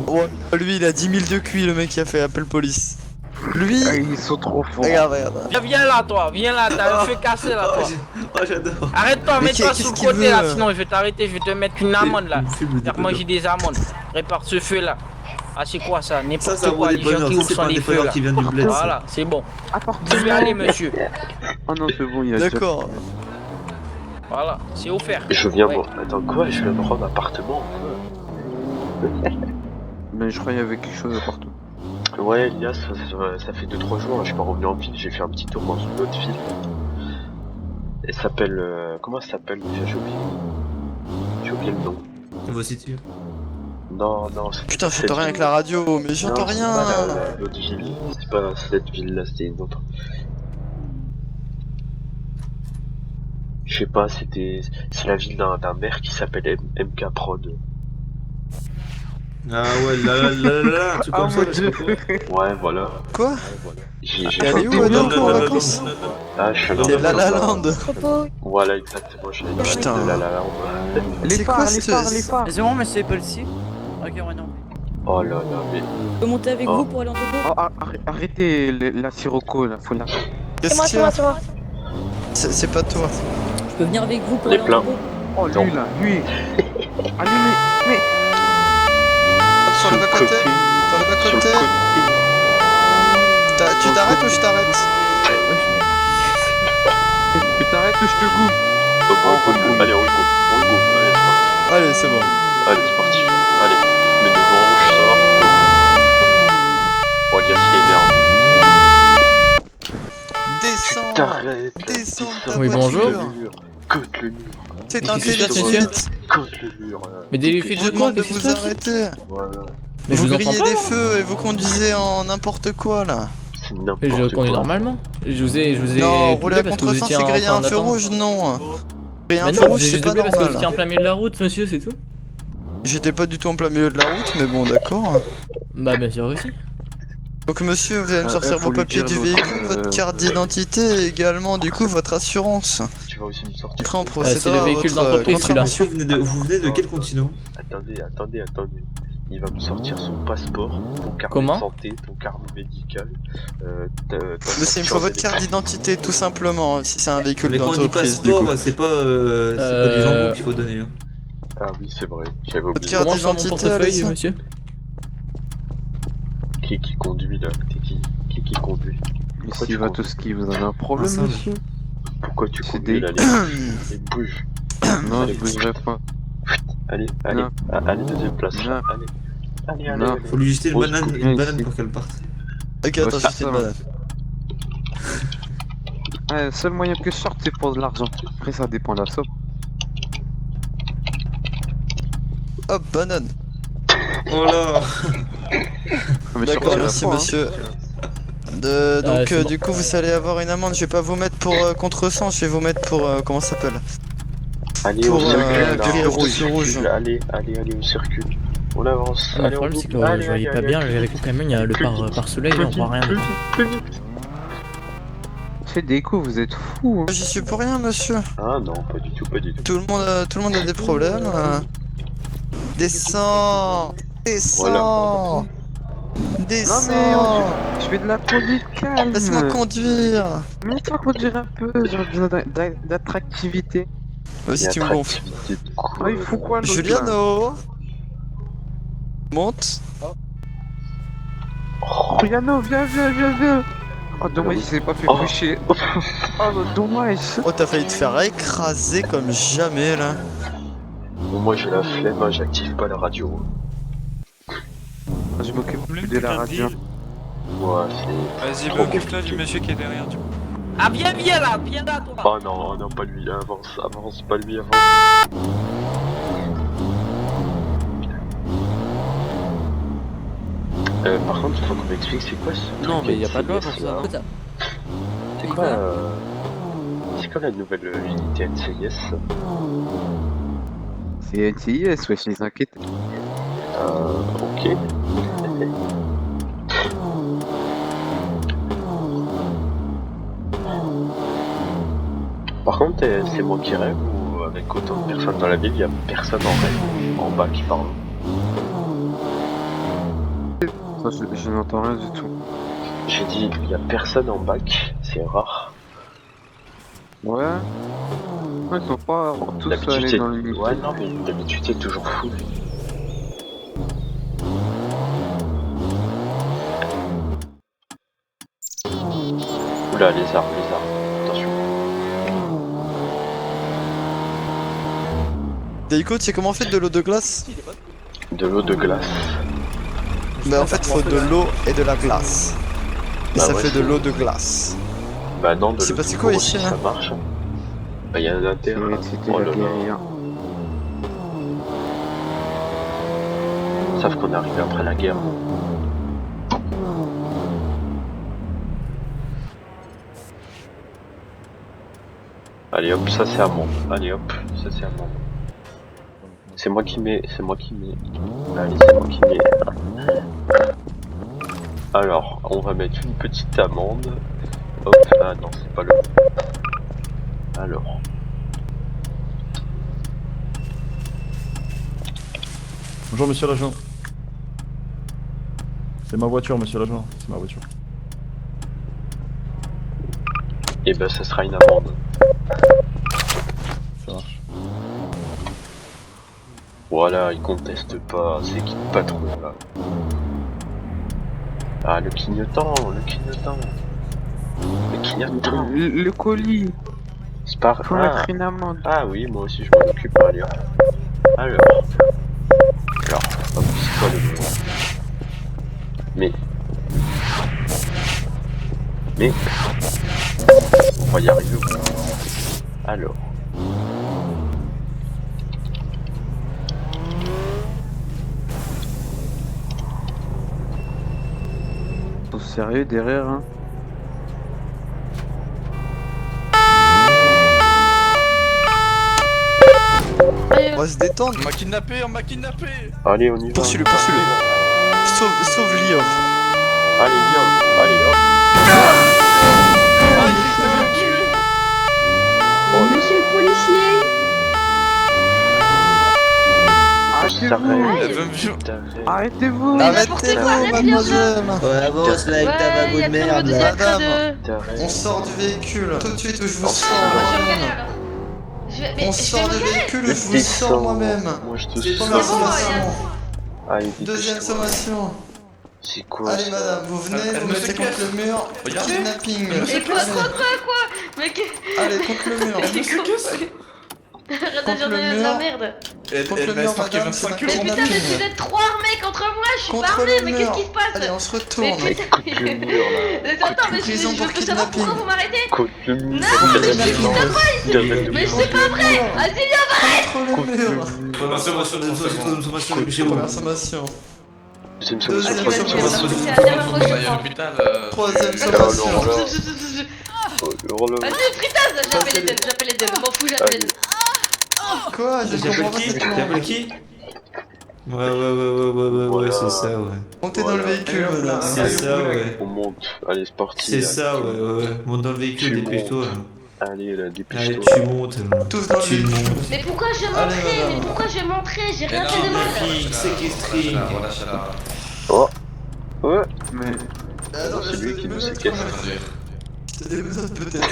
Ouais, lui il a 10 000 de QI, le mec qui a fait appel police. Lui. Ah, ils sont trop forts. Regarde, regarde. Viens là, toi, viens là, t'as le feu cassé là, toi. Oh, j'adore. Arrête-toi, Mais mets-toi qu'est-ce sous le qu'il côté veut là, sinon je vais t'arrêter, je vais te mettre une amende là. Il fume le Faire dépanneur. manger des amandes. Répare ce feu là. Ah, c'est quoi ça? Ça, N'importe c'est un quoi, bon les gens dépanneur. qui Ça, ouvrent c'est sans pas un les feux dépanneur là. qui vient du bled. ça. Voilà, c'est bon. Vous Appartement. pouvez aller, monsieur. Oh non, c'est bon, il a déjà. D'accord. Voilà, c'est offert. Je viens Ouais. voir. Attends, quoi? Je viens de prendre un appartement? Mais je crois qu'il y avait quelque chose partout. Ouais, Elias, ça fait 2-3 jours, là, je suis pas revenu en ville, j'ai fait un petit tour dans une autre ville. Elle s'appelle... comment elle s'appelle déjà? J'ai oublié le nom. Voici tu. Non, non, c'est... Putain, j'entends rien avec la radio, mais j'entends Non, c'est rien. pas l'autre ville, c'est pas cette ville-là, c'était une autre. Je sais pas, c'est la ville d'un maire qui s'appelle MK Prod. Ah ouais, là, un truc Ah comme ça. mon je dieu. sais pas. Ouais, voilà. Quoi? J'ai T'es fait allé un où, tour Adam, dans- pour vacances? Ah, je suis allé T'es dans La La dans- Land. Voilà, exactement, je suis allé dans Putain. la ville de La La Land. Les C'est quoi phares, les ce- phares, les phares. C'est bon, monsieur Policier. Ok, ouais, non. Oh là là, mais... Je peux monter avec Oh. vous pour aller en topo? Oh, arrêtez la sirocco, là, faut la. Qu'est-ce qu'il y a? C'est pas toi. Je peux venir avec vous pour Les aller plans. en topo? Oh, Non. lui là, lui. Ah, lui, mais. Hop, sur le bas-côté. Sur le Sur le bas-côté. côté. Tu t'arrêtes ou je t'arrête? Tu t'arrêtes ou je te goûte? Oh, bon, allez, on le go. Allez, c'est parti. Allez, c'est bon. Allez, c'est parti. Allez, je mets devant, je sors. Oh, Elias, il est énervé. Descends. T'arrêtes. Descends de ta Oui, voiture. bonjour. Cote le mur. C'est un Qu'est-ce qui se passe, délit. monsieur Cote le mur. Mais des Je filles vous de quoi? demande de Qu'est-ce qui vous se passe? arrêter. Voilà. Mais je Vous vous entends grillez pas. des feux et vous conduisez en n'importe quoi là. C'est Mais n'importe je conduis quoi. normalement. Je vous ai Non, doublé rouler à parce que vous contresens, étiez c'est en griller train un feu d'attendre. rouge, non. Griller un Mais feu non, je rouge, vous ai c'est juste pas doublé parce que vous étiez en normal. plein milieu de la route, monsieur, c'est tout. J'étais pas du tout en plein milieu de la route, mais bon, d'accord. Bah, bien sûr aussi. Donc monsieur, vous allez me sortir faut vos lui papiers dire du l'autre, véhicule, votre carte d'identité et également du coup votre assurance. Tu vas aussi me sortir. Après on c'est procédera le à véhicule votre d'entreprise, contravention. Vous venez de quel continent? Attendez. Il va me sortir son passeport, ton carnet Comment de santé, ton carnet médical. Monsieur, il me faut votre carte d'identité tout simplement, si c'est un véhicule Mais quand on dit d'entreprise du coup. passeport, c'est pas du jambon qu'il faut donner. Hein. Ah oui, c'est vrai, j'avais Votre oublié. carte Comment sur mon d'identité, portefeuille, allez-y. monsieur? Qui conduit là? Qui conduit? Mais Pourquoi s'il tu va conduis? tout ski, vous avez un problème, Ensemble. monsieur? Pourquoi tu C'est conduis des- là, les bouge. Non, Allez, je bougerai pas. Allez, Non. allez, deuxième place. Non. Allez. Non. Faut lui jeter Bon, je coupe bien une banane ici. pour qu'elle parte. Ok, Bah, attends, c'est c'est ça, une banane. Le seul moyen que je sorte, c'est pour de l'argent. Après, ça dépend de la somme. Hop, banane. Oh là. Mais D'accord, sortez la merci fois, hein. monsieur. Donc c'est bon. du coup vous allez avoir une amende, je vais pas vous mettre pour contresens, je vais vous mettre pour comment ça s'appelle? Allez, Pour, on circule, grillage là, de feu rouge. Allez, on circule. On avance. Ah, le Allez, on problème, c'est que bouge. Allez, je voyais pas allez, bien, allez. avec le camion, il y a le Plus vite. pare-soleil, on voit rien. Plus vite. C'est déco, vous êtes fous. Hein. J'y suis pour rien monsieur. Ah non, pas du tout. Tout le monde a des problèmes. Descends. Descends. Descends. Je fais de la conduite calme. Laisse-moi conduire. Laisse-moi conduire un peu, j'ai besoin d'attractivité. Vas-y, tu me gonfles. Ah, il faut quoi, l'autre là? Juliano. Monte. Juliano, viens. Oh, dommage, il s'est pas fait Oh. coucher. Oh, dommage. Oh, t'as failli te faire écraser comme jamais là. Bon, moi j'ai la flemme, hein, j'active pas la radio. Je m'occupe plus de la radio. Ouais, c'est. Vas-y, trop bah occupe-toi du compliqué. monsieur qui est derrière, du coup. Ah, viens là, toi. Oh non, pas lui, avance, pas lui, avance. Par contre, il faut qu'on m'explique c'est quoi ce Non, truc mais y a pas de loi NCIS, pour ça. là C'est ça. C'est quoi la nouvelle unité NCIS? C'est NCIS, wesh, les inquiète. Ok. Par contre, c'est moi qui rêve ou avec autant de personnes dans la ville, il y a personne en rêve en bas qui parle? je n'entends rien du tout. J'ai dit, il y a personne en bac, c'est rare. Ouais. Ouais, ils sont pas tous D'habitude, allés c'est... dans l'unité. Ouais, non, mais d'habitude, c'est toujours fou. Oula, lézard, attention. Daiko, tu sais comment on fait de l'eau de glace? De l'eau de glace. Bah en fait, faut de l'eau et de la glace. Et Bah ça ouais, fait de c'est- l'eau de glace. Bah non, de C'est l'eau passé de quoi cours ici, aussi, là ça marche. Bah y'a un intérêt. C'était Oh la là là. guérilla. Sauf qu'on est arrivé après la guerre. Allez hop, ça c'est à moi. Allez hop, ça c'est à moi. C'est moi qui mets. Allez, c'est moi qui mets. Alors, on va mettre une petite amende. Hop, ah non, c'est pas le. Alors. Bonjour monsieur l'agent. C'est ma voiture monsieur l'agent, c'est ma voiture. Et ben ça sera une amende. Ça marche. Voilà, il conteste pas, c'est qui le patron là. Ah le clignotant. Le colis, C'est pas faut mettre une amende. Ah oui, moi aussi je m'en occupe, allez. Alors, hop, c'est quoi le nom? Mais, on va y arriver. Alors, Ils sont sérieux derrière, hein. On va se détendre. On m'a kidnappé. allez, on y va. Poursuis-le. Sauve Liov. Allez, viens, allez, hop. Monsieur le policier, Arrêtez-vous. Arrêtez-vous, mademoiselle. Ouais, avance là avec ta wagon de merde là. Madame, T'arrêtes. on sort du véhicule. Tout de suite, je vous On sors. Moi, je vais moi-même. regarder, alors. On sort du véhicule, je vous Descends. sors moi-même. Moi je te Première sors. sommation. Allez, Deuxième dépêche-toi. sommation. C'est quoi Allez ça? madame, vous venez, vous mettez contre le mur. Kidnapping. Et quoi Mais que... Allez, contre le mur. Arrête de dire Contre le de la mur. merde. Contre le mur, madame, c'est un Mais putain, mais vous kidnapping. êtes trop armés contre moi, je suis pas Contre armée, le mais mur. qu'est-ce qui se passe? Allez, on se Mais retourne. putain, Écoute le mur là. Attends, mais Prison je pour peux savoir pourquoi kidnapping. vous m'arrêtez? Côte le mur. mais je suis Mais je suis pas prêt. Vas-y, viens. Contre le mur. Première sommation, deuxième sommation, Première sommation. Deuxième Deuxième sommation. sommation. C'est la dernière fois que je prends. Troisième Alors, sommation. alors là. Oh là là. Vas-y, fritage, j'appelle les deux, m'en fous, j'appelle les deux. Quoi? Je comprends pas cette T'appelles langue. qui? Ouais, c'est ça, ouais. Montez dans le véhicule, madame. C'est ça, ouais. On monte. Allez, c'est parti. C'est là. ça, ouais. Monte dans le véhicule, Tu dépêche-toi. Allez, là, Allez, dépêche-toi. tu montes. Tous dans le Tu véhicule. montes. Mais pourquoi je vais Allez, montrer? madame. Mais pourquoi je vais montrer? J'ai rien fait de mal. Séquestring. Ouais. Mais Ah non, C'est lui qui nous menottes, séquestre. quand même. C'est des menottes, peut-être.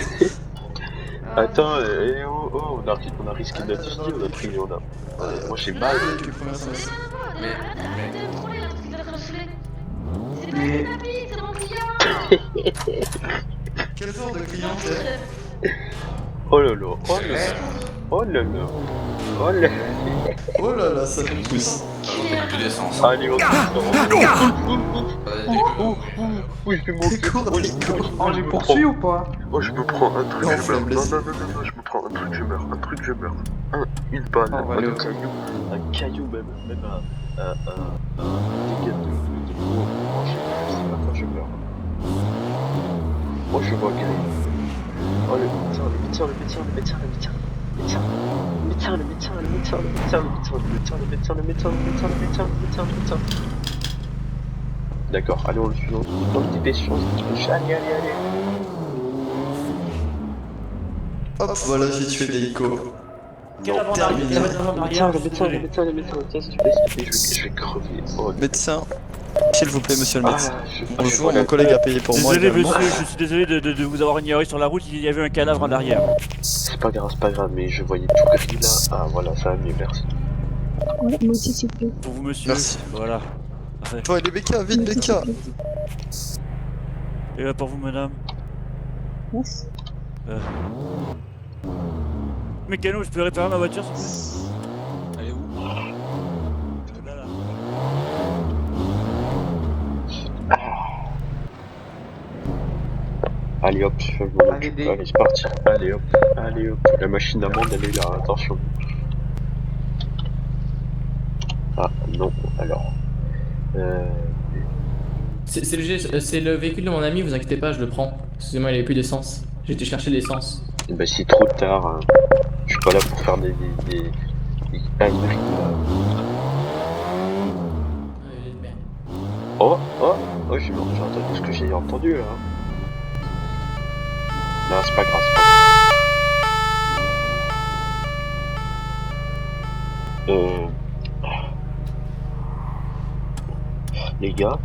Attends, on a risqué notre vie, on a pris, on a... Moi j'ai mal. Véhicule, première sommation. Arrêtez de me troller là, parce qu'il est en train de saouler. C'est pas Mais- une tapis, c'est mon client. Quel genre de client t'es? Oh là là, oh là là, oh là là, oh là là. Oh là là, ça me pousse. Allez, on oui, je vais monter. on les poursuit ou pas? Oh, je me prends un truc, Non, je faut meurs. la blesser. Non, je me prends un truc, je meurs. Une balle, On va aller un au caillou, même un dégât de l'eau. Je sais pas quand je meurs. Oh, je vois gagner. Oh, le médecin. D'accord, allez, on le suit, on se dépêche, allez. Hop, voilà, j'ai tué Daiko. Non, Terminé. le médecin, tiens, s'il te plaît, je vais crever. Oh, Médecin, S'il vous plaît, monsieur le médecin. Bonjour, voilà. mon collègue a payé pour moi Désolé également. monsieur, je suis désolé de vous avoir ignoré sur la route, il y avait un cadavre en arrière. C'est pas grave, mais je voyais tout gris là. Ah voilà, ça va mieux, merci. Ouais, moi aussi, s'il vous plaît. Pour vous monsieur. Merci. Voilà. Parfait. Toi, les BK, vite BK. Et là pour vous madame. Merci. Mécano, je peux réparer ma voiture s'il vous plaît? Elle est où? Là, là. Allez hop, je m'en occupe. Allez, c'est parti. Allez hop, la machine d'amende elle est là, attention. Ah non, alors. C'est le véhicule de mon ami, vous inquiétez pas, je le prends. Excusez-moi, il avait plus d'essence. J'ai été chercher l'essence. Bah c'est trop tard. Hein. Je suis pas là pour faire des conneries, là. Oh, j'ai entendu ce que j'ai entendu là. Non, c'est pas grave, les gars.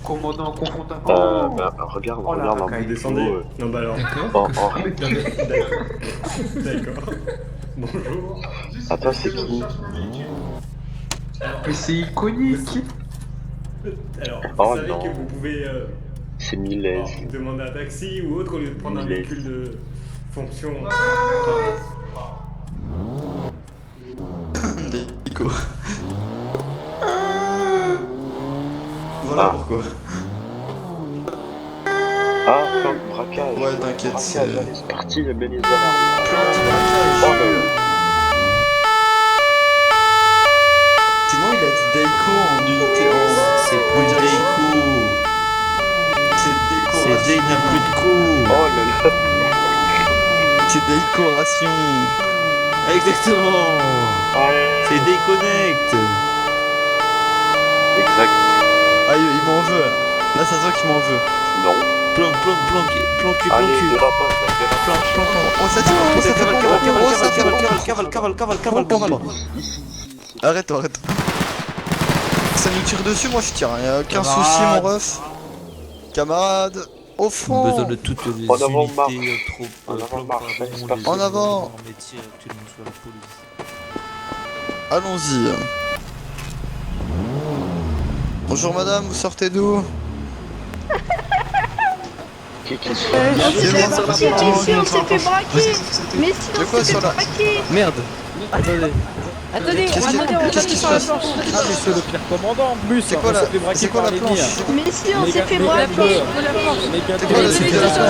Commandant, confrontant. Bah, regarde Oh là, un quand il descendait. Non, bah alors. D'accord. Bonjour. Attends, c'est qui? Mais c'est iconique. Alors, Oh vous savez non. que vous pouvez C'est Milez. demander un taxi ou autre au lieu de prendre un Millet. véhicule de fonction. Des Nico. Voilà Ah. pourquoi. Ah, plan de braquage. Ouais, t'inquiète, Braquage, c'est- allez, c'est parti, le bel alarmes. Anti-braquage. Oh là là. Sinon, il a dit Deiko en unité C'est plus Deiko. C'est C'est décoration. Day n'a plus de coup. Oh là là. C'est décoration. Exactement. C'est Déconnect. Exact. Ah, il m'en veut là. Là, ça se voit qu'il m'en veut. Non. Plan cul. Allez, dérapage, là, dérapage. Oh, ça tire. Oh, ça fait pas. Oh, ça fait pas. Cavale. Arrête. Ça nous tire dessus, moi je tire. Y'a aucun souci, mon ref. Camarade, au front. Besoin de toutes les En avant, marche. unités En avant, marche. les En avant. en métier actuellement sur la police. Allons-y. Bonjour madame, vous sortez d'où? Qui On s'est fait braquer, on s'est fait braquer. Mais si, De on quoi s'est sur fait la... braquer. Merde. Attendez. Attendez, Qu'est-ce qui- on qu'est-ce va qui se sur la passe? planche. Ah mais c'est le pire commandant en plus. C'est quoi la... C'est quoi la planche? Mais si, on s'est fait braquer. C'est quoi la situation?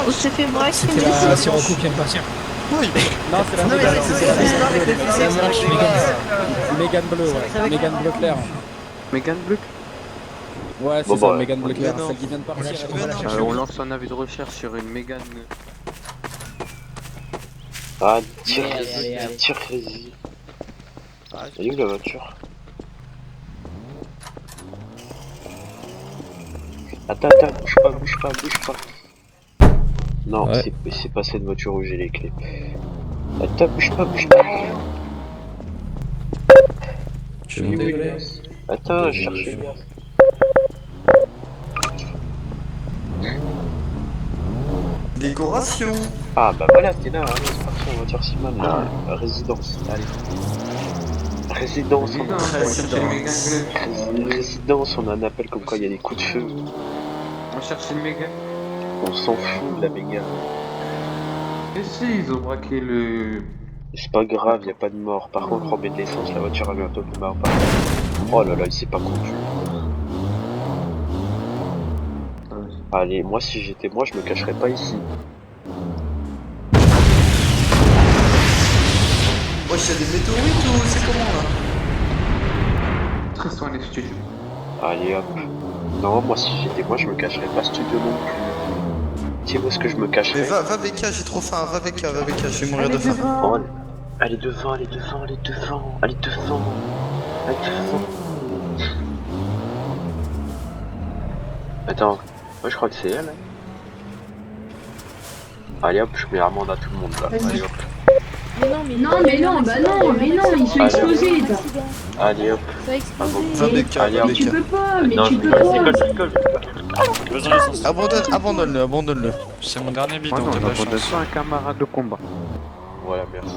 On s'est fait braquer, mais si. Oui. Non, c'est la Ça marche, Mégane bleu, ouais. Mégane bleu clair. Mégane bleu. Ouais, Bon, bah, Mégane bleu clair, mais non. celle qui vient de partir. Mais non. On lance un avis de recherche sur une Mégane. Ah, tire Rési. Elle est où la voiture? Attends, bouge pas. Non, Ouais. c'est pas cette voiture où j'ai les clés. Attends, bouge pas. Je suis désolé. Attends, je cherche une. Décoration. Ah bah voilà, t'es là, hein, c'est parti, on va dire Simon, la résidence, allez. Résidence, on a un appel comme quoi il y a des coups de feu. On cherche une Mégane. On s'en fout de la méga. Et si, ils ont braqué le... C'est pas grave, y a pas de mort. Par contre, on met de l'essence, la voiture a bientôt démarre pas. Oh là là, il s'est pas conduit. Allez, moi si j'étais moi, je me cacherais pas ici. Wesh, y'a des météorites ou c'est comment là? Très soin les studios. Allez hop. Non, moi si j'étais moi, je me cacherais pas studio non plus. sais où est-ce que je me cacherai? Mais va BK, j'ai trop faim, va BK, je vais mourir de faim. Oh, elle est devant, elle est devant, elle est devant, elle est devant, elle est devant. Attends, moi je crois que c'est elle. Allez hop, je mets amende à tout le monde là. Allez hop. Mais non, ils sont explosés. Allez hop. Va BK, Allez, va hop. BK. Mais Non, tu je peux rigole, pas. je rigole. Abandonne-le. C'est mon dernier Ah bidon, non, t'as on pas abandonne chance. pas un camarade de combat. Voilà, merci.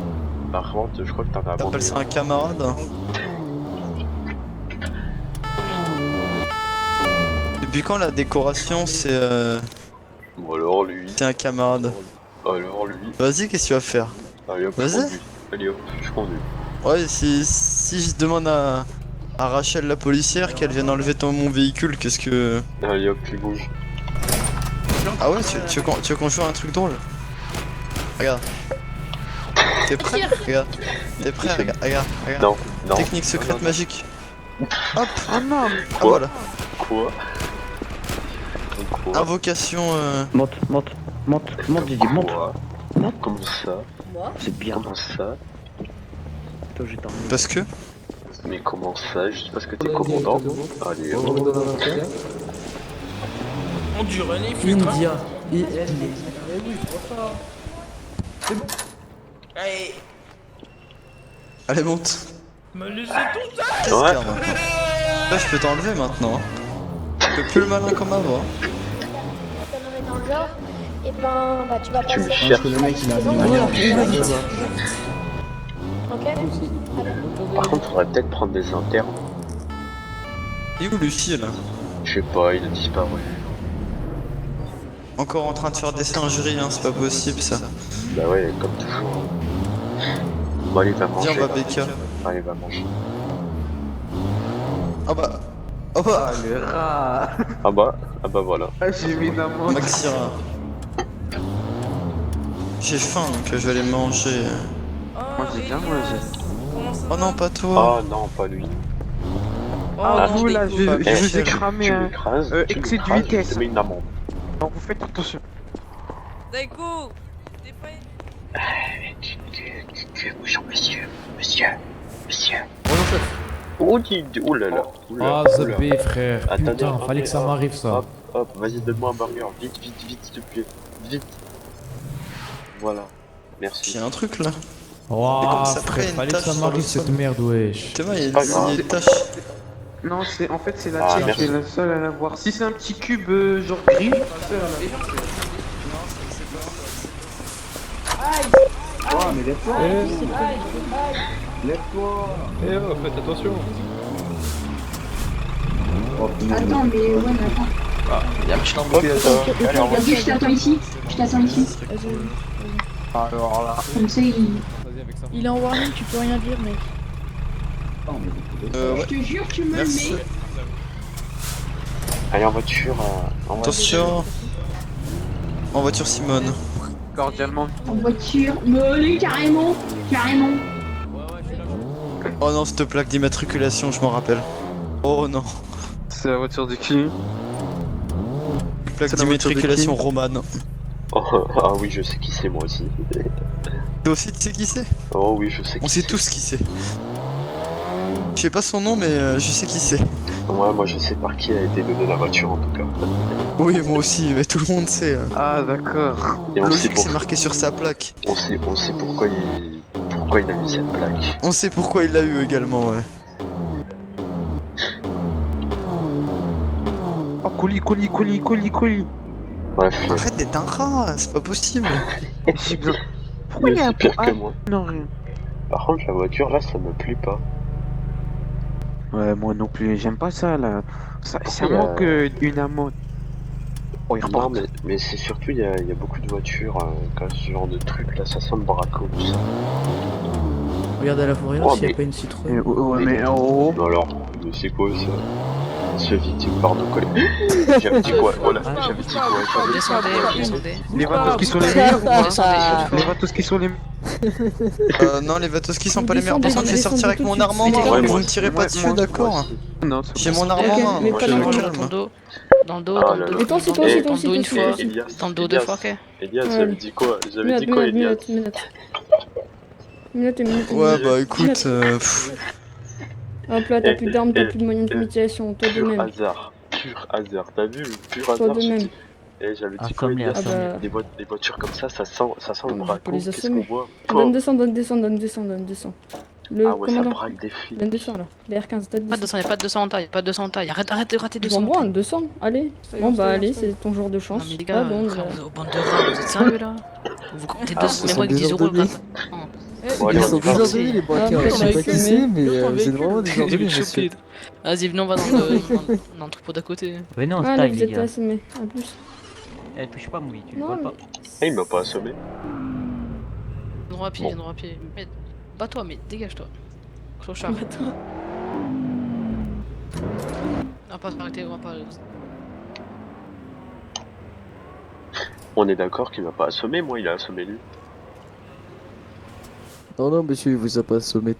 Par contre, je crois que t'en as T'appelles abandonné. ça un camarade? Depuis quand la décoration c'est Bon alors lui. t'es un camarade? Alors lui. Vas-y, qu'est-ce que tu vas faire? Allez hop, je Vas-y. conduis. Allez hop, je conduis. Ouais, si je demande à Rachel la policière qu'elle vienne enlever mon véhicule, qu'est-ce que... Allez hop, tu bouges. Ah ouais, tu veux qu'on joue à un truc drôle? Regarde. T'es prêt? Regarde. T'es prêt? Regarde. Non, non. Technique secrète magique. Hop. Ah non. Ah voilà. Quoi? Quoi? Invocation Monte, Didi, monte. Quoi? Comment ça? C'est bien. Comment ça? Toi, je t'en parce que... Mais comment ça? Juste parce que t'es commandant? Allez hop. On dirait les flics. India. Allez, Allez, monte. me laissez tout ça. Qu'est-ce Ouais. qu'il y a maintenant? Là, je peux t'enlever maintenant. Hein. Tu peux plus le malin comme avant. Hein. Dans le genre, et ben, bah, tu vas Tu me passer. cherches. Ok. Par contre, faudrait peut-être prendre des internes. Il est où Lucie là? Je sais pas, il a disparu. Encore en train de faire des injuries, hein, c'est pas possible ça. Bah ouais, comme toujours. Bon, allez, va manger. Viens, on va BK. Allez, va manger. Ah bah. Oh bah. le rat. Ah bah voilà. Ah, j'ai mis la montre. Maxira. J'ai faim donc je vais aller manger. Moi, j'ai bien mangé. Oh non, pas toi. Ah non, pas lui. Ah, vous là, je Eh, vous ai tu cramé Tu un. m'écrases, tu excès de m'écrases, vitesse. je te mets une amende. Donc, vous faites attention. Daiko, Bonjour monsieur. Oh non, chef. Oh là là. Ah, Zabé, frère. Attendez, Putain, attendez, fallait que ça hop, m'arrive ça. Hop, vas-y, donne-moi un burger. Vite, s'il te plaît. Vite. Voilà. Merci. J'ai un truc là. Ouah, ça ferait frère, une fallait que tache ça sur m'arrive le cette sol. merde, wesh. Tu vois, il y Pas a grave. une tache. Non, c'est en fait c'est la Ah, tienne merci. qui est la seule à l'avoir. Si c'est un petit cube genre gris, c'est la seule à l'avoir. Oh, mais lève-toi. Lève-toi. Eh oh, faites attention. Attends, mais ouais, mais attends. Y'a un petit embouteillage. Allez, on va. Vas-y, je t'attends ici. Alors là. Comme ça, il. Il est en warning, tu peux rien dire, mec. Ouais. Je te jure, tu me le Merci. mets. Allez, en voiture. Attention. En voiture Simone. Cordialement. En voiture. Mais allez, carrément. Oh non, cette plaque d'immatriculation, je m'en rappelle. Oh non. C'est la voiture de qui? Plaque C'est la voiture de d'immatriculation qui romane. Oh, ah oui, je sais qui c'est moi aussi. Toi aussi, tu sais qui c'est? Oh oui, je sais qui On sait tous qui c'est. Je sais pas son nom, mais je sais qui c'est. Ouais, moi je sais par qui a été donnée la voiture en tout cas. Oui, moi aussi, mais tout le monde sait. Ah, d'accord. Et on sait, Logique, c'est marqué sur sa plaque. on sait pourquoi il a mis cette plaque. On sait pourquoi il l'a eu également, ouais. Oh, colis. Bref, Arrête d'être un rat, c'est pas possible. J'ai besoin. Pourquoi il y a un c'est pire point que A? moi. Non, rien. Par contre, la voiture là, ça me plaît pas. Ouais, moi non plus, j'aime pas ça là. Ça Il y a- manque une amende. Oh, il Non, repart. mais c'est surtout, il y a beaucoup de voitures, quand ce genre de truc là, ça sent le braco, tout ça. Regarde à la forêt là Oh, s'il n'y mais- a pas une citrouille. Ouais, mais oh. Non, alors, mais c'est quoi ça? suis victime par nos collègues. J'avais dit quoi? Voilà, j'avais dit quoi? Descendez, descendez. Les vatos qui sont les meilleurs ou pas? Les vatos qui sont les Non, les Vatoski sont pas les meilleurs. Par contre, je vais sortir avec mon arme en main. Ouais, Vous moi me tirez pas dessus, moi d'accord? aussi. Non, J'ai mon arme en main. mais Moi, pas je dans me le calme. Dans le dos. Dans le dos, Ah dans là le là. dos. Et toi, c'est toi, dans le c'est dos, toi, dans le dos une c'est fois. toi. Elias, Dans le dos deux fois, ok. Elias, Ouais. j'avais dit quoi? J'avais dit quoi, Elias? Minute. Ouais, bah écoute, pff, Hop là, t'as Et- plus d'armes, t'as et- plus de moyens de mutilation, toi de Pur même. hasard, t'as vu? Pur Toi hasard, de j'ai même. dit. Et j'avais dit quoi, Elias? Ah bah, Des voitures comme ça sent le on braco. peut les Qu'est-ce assommer. qu'on voit? Donne 200. Le Ah ouais, ça commandant, braque des filles. donne 200 là. Les R15, donne Pas de 200. 200, y'a pas de 200 en taille, pas de 200 en taille. Arrête de rater 200 J'en en prends taille. 200, allez. Bon bah allez, c'est ton jour de chance. Non mais les gars, Ah bon, frère, vous êtes au bande de rats, vous êtes sérieux là? Vous comptez 200, mais moi avec 10 euros, Bon, allez, on y va. les braqueurs, je sais pas qui c'est, mais vous êtes vraiment des orduriers, monsieur. Vas-y, venez, on va dans l'entrepôt d'à côté. Venez en Allez, style, vous les êtes gars. assommés, à plus. Eh, touche pas, Mouli, tu le Non, voles mais... pas. Ah, il m'a pas assommé. Viendrons à pied, viendrons à pied. Mais, bats-toi, mais dégage-toi. Clochard. Bats-toi. On va pas s'arrêter, on va pas. On est d'accord qu'il m'a pas assommé, moi il a assommé lui. Non, monsieur, il vous a pas assommé.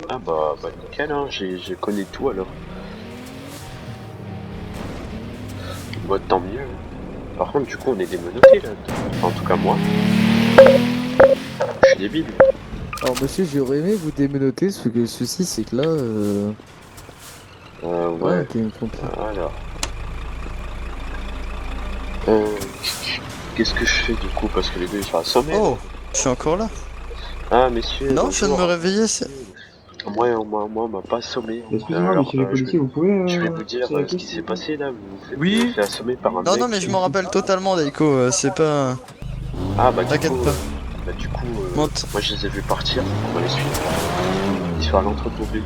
Ah bah nickel, hein, j'ai connais tout alors. Bah tant mieux. Par contre du coup on est démenottés là. Enfin, en tout cas moi. Je suis débile. Alors, monsieur, j'aurais aimé vous démenoter, ce que le souci, c'est que là, Ouais. t'es une pompier. Alors. Qu'est-ce que je fais du coup? Parce que les deux ils sont assommés. oh, je suis encore là. Ah messieurs. Non, je viens de bonjour. me réveiller, c'est... Moi on m'a pas assommé. Excusez-moi, Alors, monsieur le policier, vous pouvez. je vais vous dire poser la ce qui question s'est passé là. Vous vous Oui. faites assommer par un Non, mec. non, mais je m'en rappelle totalement, Daiko, c'est pas... Ah bah T'inquiète du coup, pas. Monte. moi je les ai vus partir, on va les suivre. Ils sont à l'entrepôt B.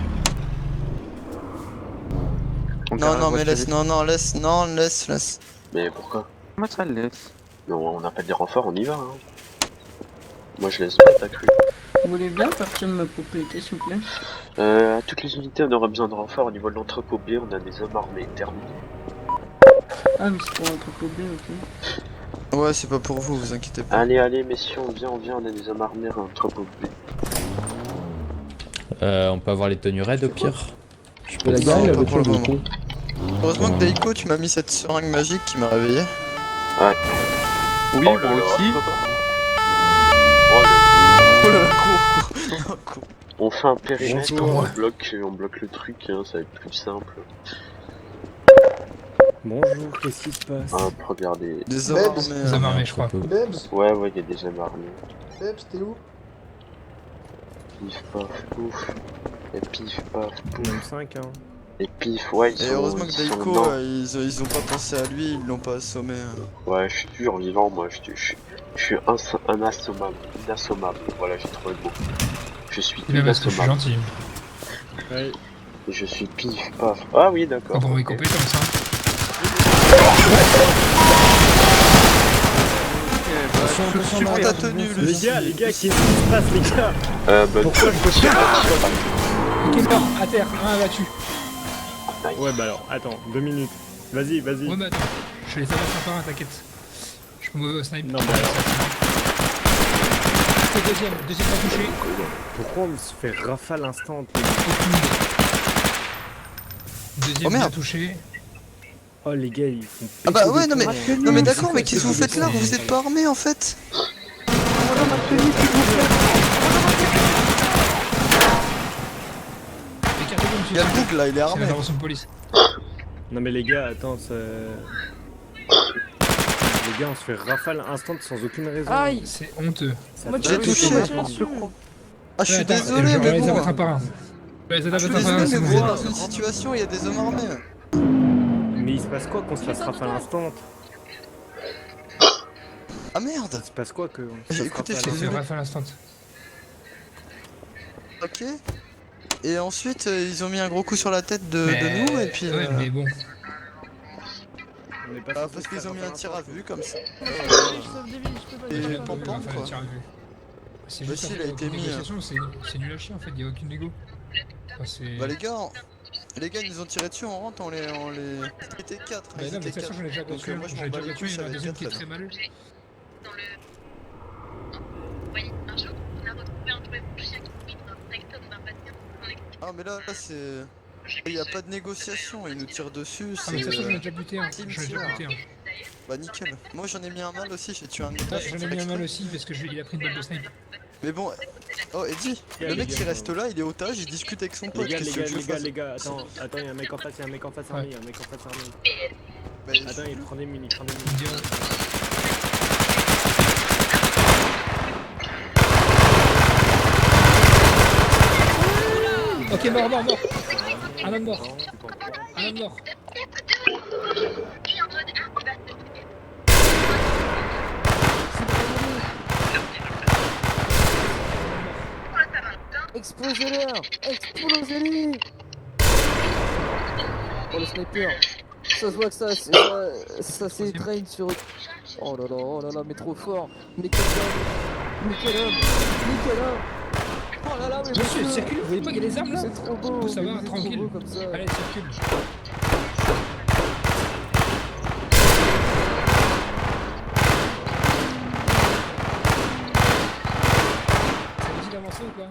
Non, mais laisse, laisse. Mais pourquoi? Comment ça laisse? Mais on appelle des renforts, on y va. Hein. Moi je laisse pas ta crue. Vous voulez bien partir de ma propriété, s'il vous plaît? À toutes les unités, on aura besoin de renforts au niveau de l'entrepôt B, on a des hommes armés terminés. Ah, mais c'est pour l'entrepôt B, ok. Ouais, c'est pas pour vous, vous inquiétez pas. Allez, messieurs, on vient, on a des hommes armés à l'entrepôt B. On peut avoir les tenues raides au pire. Je peux Non, la pas pour le moment. Heureusement que Daiko, tu m'as mis cette seringue magique qui m'a réveillé. Ouais. Oui, Oh moi là là. aussi. Oh là. Oh là là, cours. On fait un périmètre, Bonjour. on bloque le truc, hein, ça va être plus simple. Bonjour, qu'est-ce qui se passe? Hop, regardez. Des hommes armés. je crois. Ouais, il y a des hommes armés. t'es où? Pif, paf, pouf. Et pif, paf, pouf. Même 5, hein. Et pif, ouais, ils Et sont... heureusement que ils sont Daiko, dans- ils ont pas pensé à lui, ils l'ont pas assommé. Ouais, je suis toujours vivant, moi, je suis un assommable, inassommable, voilà, j'ai trouvé le mot. Je suis inassommable. gentil. Ouais. Et je suis pif, paf. Ah oui, d'accord. on ok. comme ça. Prends ta tenue, le Les gars, qu'est-ce qui se passe, les gars? Bah, Pourquoi je peux tire, À terre, un là-dessus. Ouais, bah alors, attends, 2 minutes. Vas-y. mais attends, je les abattre un par un, t'inquiète. Je peux sniper. Non, mais alors, Deuxième pas touché. pourquoi on se fait rafale instant? Oh merde. touché. Oh, les gars, ils font. Ah bah péter ouais, des non mais plombs. d'accord, mais qu'est-ce que vous faites là? Vous êtes pas armés en fait? Il y a le bouc là, il est armé. de police. Non, mais les gars, attends, ça. Les gars, on se fait rafale instant sans aucune raison. Aïe! C'est honteux. Ça Moi, fait- J'ai touché. Ah, je suis désolé, mais bon. un par un. Ouais, Je suis désolé, mais vous êtes dans une situation où il y a des hommes armés. Mais il se passe quoi qu'on se fasse rafale instant? Ah merde. Il se passe quoi que. Écoutez, je suis désolé. rafale instant. Ok. Et ensuite, ils ont mis un gros coup sur la tête de nous, et puis... bon. On est pas Ah, censé parce se qu'ils faire ont mis un rafale tir à instant. vue, comme ça. Et Et pam-pam, quoi. C'est juste, il a été mis, C'est nul à chier en fait, y'a aucune négo. Bah les gars, Les gars, ils nous ont tiré dessus, on rentre, on les... Ils étaient 4. Bah non, mais de toute façon, j'en ai déjà battu un. Moi, je J'en m'en ai bats déjà les battu couilles, un avec deuxième qui est 4, très mal. Dans le... Oui, un jour, on a retrouvé un truc chien qui est un rectum d'un bâtiment. Ah, mais là c'est... Il y a pas de négociation, ils nous tirent dessus, Ah, c'est... mais de toute façon, j'en ai déjà buté un. J'en ai déjà buté un. Bah nickel. Moi j'en ai mis un mal aussi, j'ai tué un Ah, étage. j'en ai mis un mal aussi parce que il a pris une balle de snipe. Mais bon... Oh Eddie, le mec qui reste là, il est otage, il discute avec son pote. Les Qu'est-ce gars, attends, il y a un mec en face, armé, il y a un mec en face armé. Bah, Attends, il prend des mini, Ok, mort. Un homme mort. Explosez-leur! Explosez-les! Oh le sniper! Ça se voit que ça s'étreigne sur... Oh là là, mais trop fort! Mais quel homme! Oh là là, mais monsieur, circule, vous voyez pas qu'il y a des armes là? c'est trop beau! Ça va, mais c'est trop tranquille. beau comme ça. Allez, circule. Ça vous dit d'avancer ou quoi?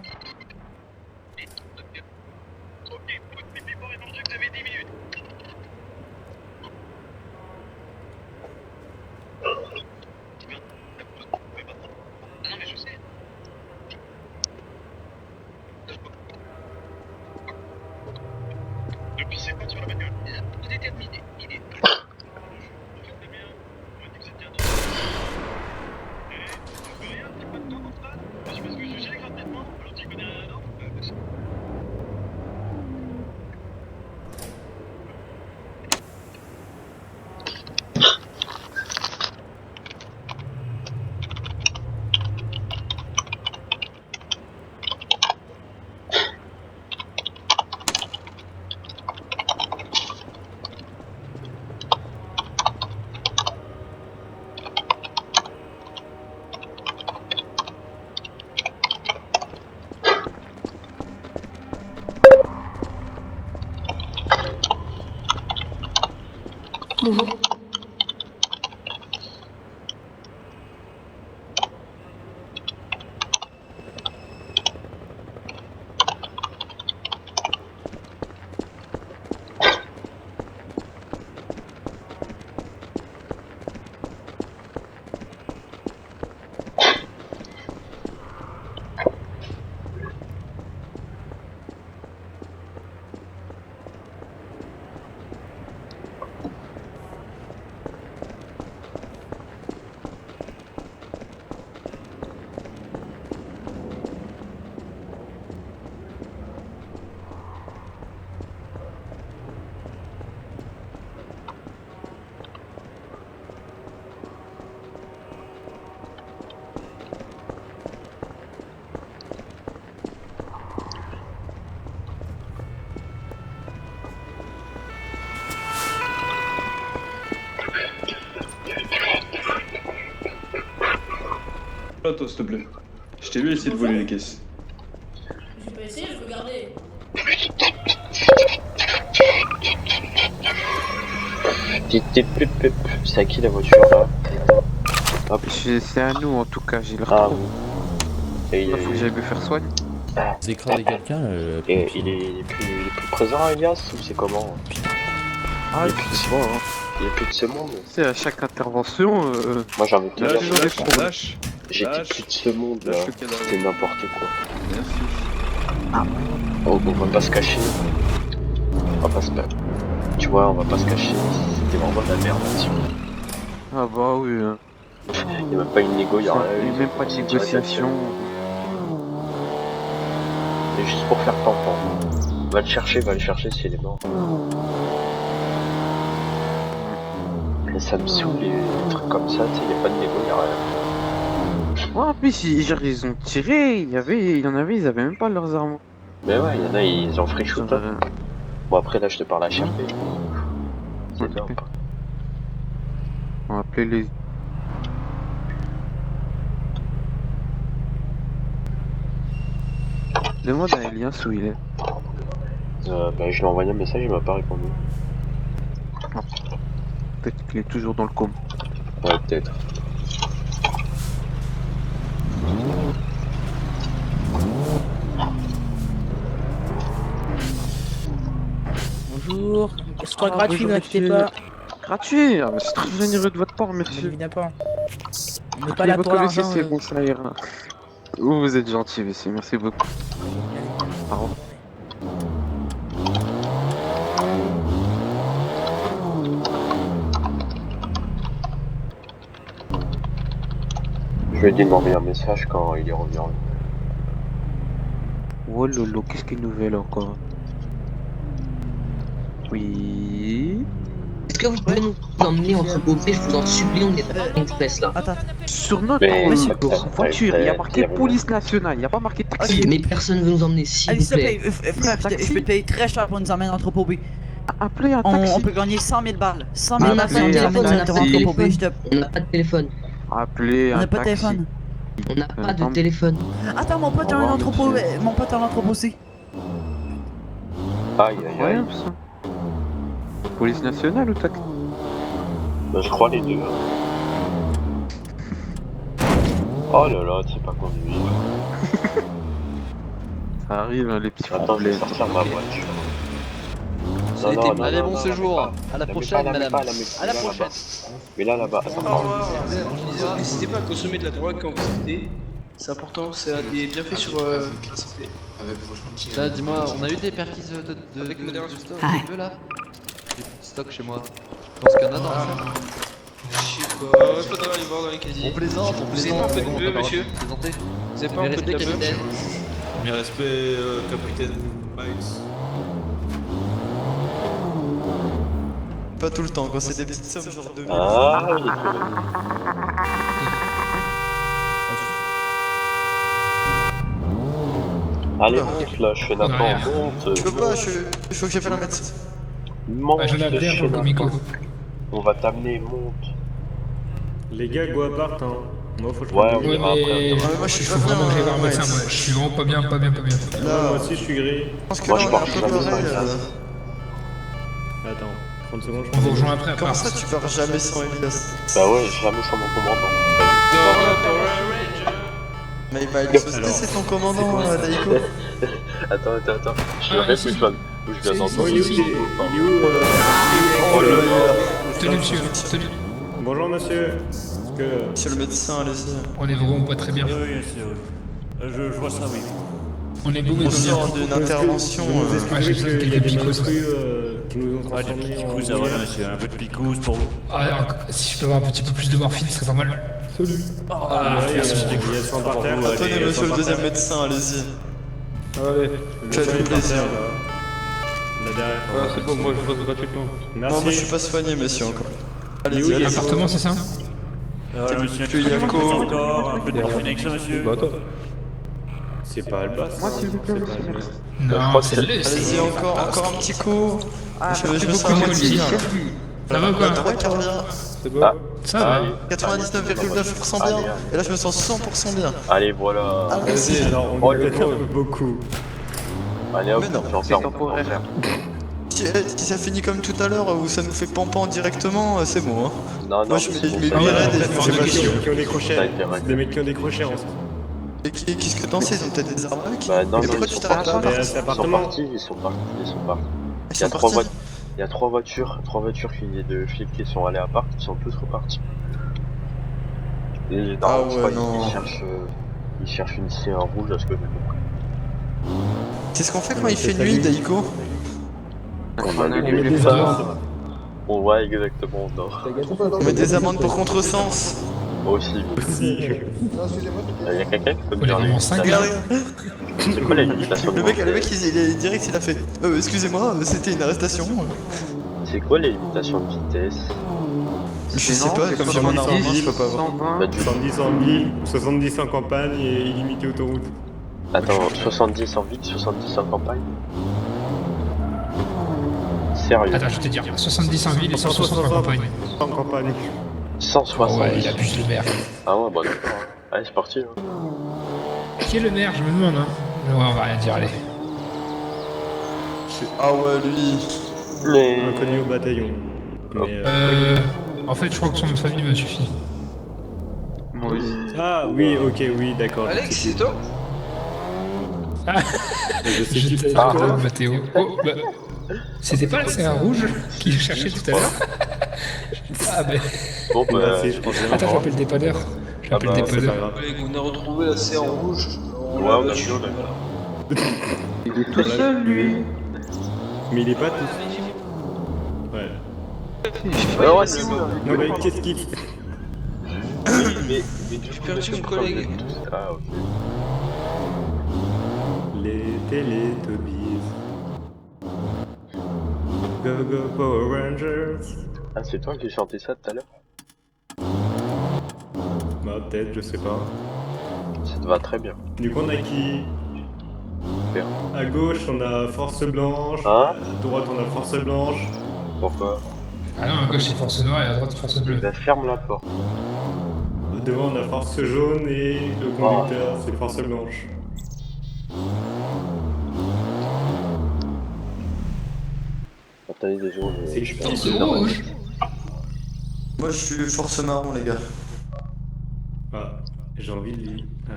Toi, s'il te plaît. Je t'ai vu essayer de voler les caisses. Je vais pas essayer, je peux garder. C'est à qui la voiture là? Hop. C'est à nous en tout cas, j'ai le Ah retour. Et Il faut que j'aille me faire soigner. Vous écrasez quelqu'un Et il est plus présent Elias ou c'est comment? Ah, il est plus de monde, hein. Il est plus de ce monde. C'est à chaque intervention. Moi j'ai envie de te dire. Lâche. J'ai dit plus de ce monde là. C'est n'importe quoi. Merci. Oh, on va pas se cacher. On va pas se... Tu vois, on va pas se cacher. C'était vraiment de la merde là-dessus. Ah bah oui. Il n'y a même pas une négo, il y a rien. Il n'y a même pas de négociation. C'est juste pour faire tampon. Va le chercher s'il est mort. Mais ça me saoule les trucs comme ça, tu sais, il n'y a pas de négo, il n'y a rien. Ouais, en plus, ils ont tiré, il y en avait, ils avaient même pas leurs armes. Mais ouais, il y en a, ils ont free shoot. Bon, après, là, je te parle à HRP. C'est top. On va appeler les... Demande à Elias où il est. Bah, je lui ai envoyé un message, il m'a pas répondu. Peut-être qu'il est toujours dans le coma. Ouais, peut-être. Bonjour. Extra Ah, gratuit, bonjour, n'inquiétez monsieur. pas. Gratuit. Ah, mais c'est très généreux de votre part, monsieur. Évidemment pas. On n'est pas Appelez là pour votre dossier, l'argent. c'est bon, ça ira. Vous êtes gentil, monsieur. Merci beaucoup. Au revoir. Je lui ai dit de m'envoyer un message quand il est revenu en ligne. Oh lolo, qu'est-ce qu'il nous fait là encore? Oui. Est-ce que vous pouvez nous emmener entre beauté, je vous en supplie, on est dans l'express là. Attends. Sur notre Mais voiture, il y a marqué très police nationale, il n'y a pas marqué taxi. Mais personne veut nous emmener, s'il Allez, vous s'il te plaît. plaît, frère, je peux te payer très cher pour nous emmener à l'entrepôt B. Appelez un taxi. On peut gagner 100 000 balles. 100 Mais 000 on n'a balles pas de pour nous téléphone, emmener on n'a à pas de l'entrepôt B, téléphone. je te... On n'a pas de téléphone. Appelez On un n'a pas de taxi. téléphone. On n'a pas de téléphone. Attends, mon pote est à l'entrepôt, mon pote est à l'entrepôt C. Aïe aïe aïe. Incroyable ça. Police nationale ou taxi? Bah, je crois les deux. Oh là là, tu sais pas conduire. Ça arrive, hein, les petits Attends, je vais problèmes. sortir ma voiture. Non, non, non, Allez, non, bon non, séjour. la mets pas. À la mets prochaine, pas, madame. la mets À la là, prochaine. là-bas. Mais là, là-bas, attends. N'hésitez pas à consommer de la drogue quand vous sortez. C'est important, ça a des bienfaits sur la santé. Là, dis-moi, on a eu des perquises avec modération stock un peu là. Des stocks chez moi. Je pense qu'il y en a dans la salle. Je sais pas, faudra aller voir dans les casiers. On plaisante, vous avez pas un peu de bleu, monsieur? Vous avez pas un peu de bleu? Mes respects, capitaine Miles. Pas tout le temps, quand c'est des petites sommes genre 2000. Ah, il est Allez, monte là, je fais Nathan, monte. Je peux pas, il faut que j'appelle un médecin. Monte, je l'ai appelé je pour le comico. On va t'amener, monte. Les gars, go apart, hein. Moi, faut que je Ouais, prenne on des- ira après. Ouais, moi je suis Il pas faut bien. vraiment que j'aille voir un ouais. médecin, moi. Je suis vraiment pas bien. Là, Moi aussi, je suis gris. je pense que Moi, là je on est un pars peu jamais sans pareil. Elias. Attends, 30 secondes, je On vous rejoint après. Comment ça tu pars jamais sans Elias? Bah ouais, jamais sans mon commandant. Mais il va aller sauter, c'est ton commandant, Daiko. Attends. Je sais même plus où je viens d'entendre. Oh, il est où, il est où, Oh là là. Salut, monsieur. Salut. Bonjour, monsieur. Est-ce que... Monsieur le médecin, allez-y. On est vraiment pas très bien. Oui, je vois ça, oui. On est beau, mais On pas bien. sort d'une intervention. Vous nous Ah, j'ai expliquez besoin de qu'il y a quelques des picos. menstrues qui nous ont Ah, des transformés petits en... coups, voilà, monsieur, un peu de picousse pour vous. Ah, si je peux avoir un petit peu plus de morphine, ce serait pas mal. Salut. Ah, il y a 100 par terre. Tenez, monsieur le deuxième médecin, allez-y. Allez, Faites-vous plaisir. La derrière. Ah, c'est bon, moi je pose gratuitement. Merci. Non, moi je suis pas soigné, monsieur, encore. Il est où, Allez-y, il est allez-y. L'appartement, c'est ça? Monsieur, Puis il y a un peu quoi encore, un peu de morphine avec ça, monsieur. Bah attends. C'est pas Albas. Moi, s'il vous plaît, monsieur. Non, c'est le. Allez-y, encore un petit coup. Je me sens à beaucoup, moitié bien. Ça va ou quoi? La drogue qui revient. C'est bon. Ça va. 99,9% bien. Et là, je me sens 100% bien. Allez, voilà. Allez-y. Alors, on Oh, est le peut-être un con. peu beaucoup. Allez hop, Mais non, j'en c'est sors. temporaire. Si ça finit comme tout à l'heure où ça nous fait pampan directement, c'est bon. Hein. Non, non, Moi, je mais mets c'est mes bon, ça billets va. raides et C'est je pas me ceux qui ont des crochets. Ça a été réglé. Les mecs qui ont des crochets en Et qu'est-ce que t'en sais? Ils ont peut-être des arnaques. Bah non, Mais non, pourquoi ils tu sont t'arrêtes partis. pas? Mais Ils cet sont appartement. partis. Ils Il sont y a trois partis. Il y a trois voitures de flics qui sont allés à part, qui sont tous repartis. Et dans Ah je ouais, crois non. ils cherchent une C1 rouge à ce que j'ai compris. C'est ce qu'on fait quand il fait nuit, Daiko. On On a a des les femmes. On voit exactement, on dort. On met des amendes pour contresens. Aussi. Il y a quelqu'un qui peut me On est dire vraiment 5 Regarde, là. regarde. c'est quoi la limitation de Le mec, vitesse il est direct, il a fait. Excusez-moi, c'était une arrestation. C'est quoi les limitations de vitesse? Je sais pas, comme j'ai mon arme, je peux pas voir. 120. Bah, du 70 en ville, 70 en campagne et illimité autoroute. Attends, 70 en ville, 70 en campagne? Sérieux? Attends, je vais te dire. 70 en ville et 160 en campagne. En campagne. 160. Ouais, il abuse le maire. Ah ouais, bah d'accord. Allez, c'est parti. Hein. Qui est le maire? Je me demande, hein. Ouais, on va rien dire, allez. Ah ouais, lui. Inconnu au bataillon. Mais, En fait, je crois que son nom de famille me suffit. Ah oui, ok, oui, d'accord. Alex, c'est toi? Je sais qui J'étais c'est. avec Mathéo. Oh, bah. C'était pas c'est un rouge qui cherchait tout à l'heure? Ah ben. Bon, bah, Attends, j'appelle le dépanneur. J'appelle le dépanneur. Collègue, on a retrouvé la C en rouge. ouais, on a vu, on a vu. Il est tout seul, lui. Mais il est pas tout. Ouais. Ouais, c'est bon. Non, mais qu'est-ce qu'il fait? Mais J'ai perdu mon collègue. Ah, ok. Les Teletubbies. Go go Power Rangers. Ah, c'est toi qui chantais ça tout à l'heure? Bah, peut-être, je sais pas. Ça te va très bien. Du coup, on a qui? Super. À gauche, on a Force Blanche. Hein? À droite, on a Force Blanche. Pourquoi? Ah non, à gauche c'est force noire et à droite force bleue. Bah, ferme la porte. Devant, on a Force Jaune et le conducteur, c'est Force Blanche. Attendez des jours. C'est C'est rouge. Moi, je suis force marron, les gars. Ah, j'ai envie de lui. Ah.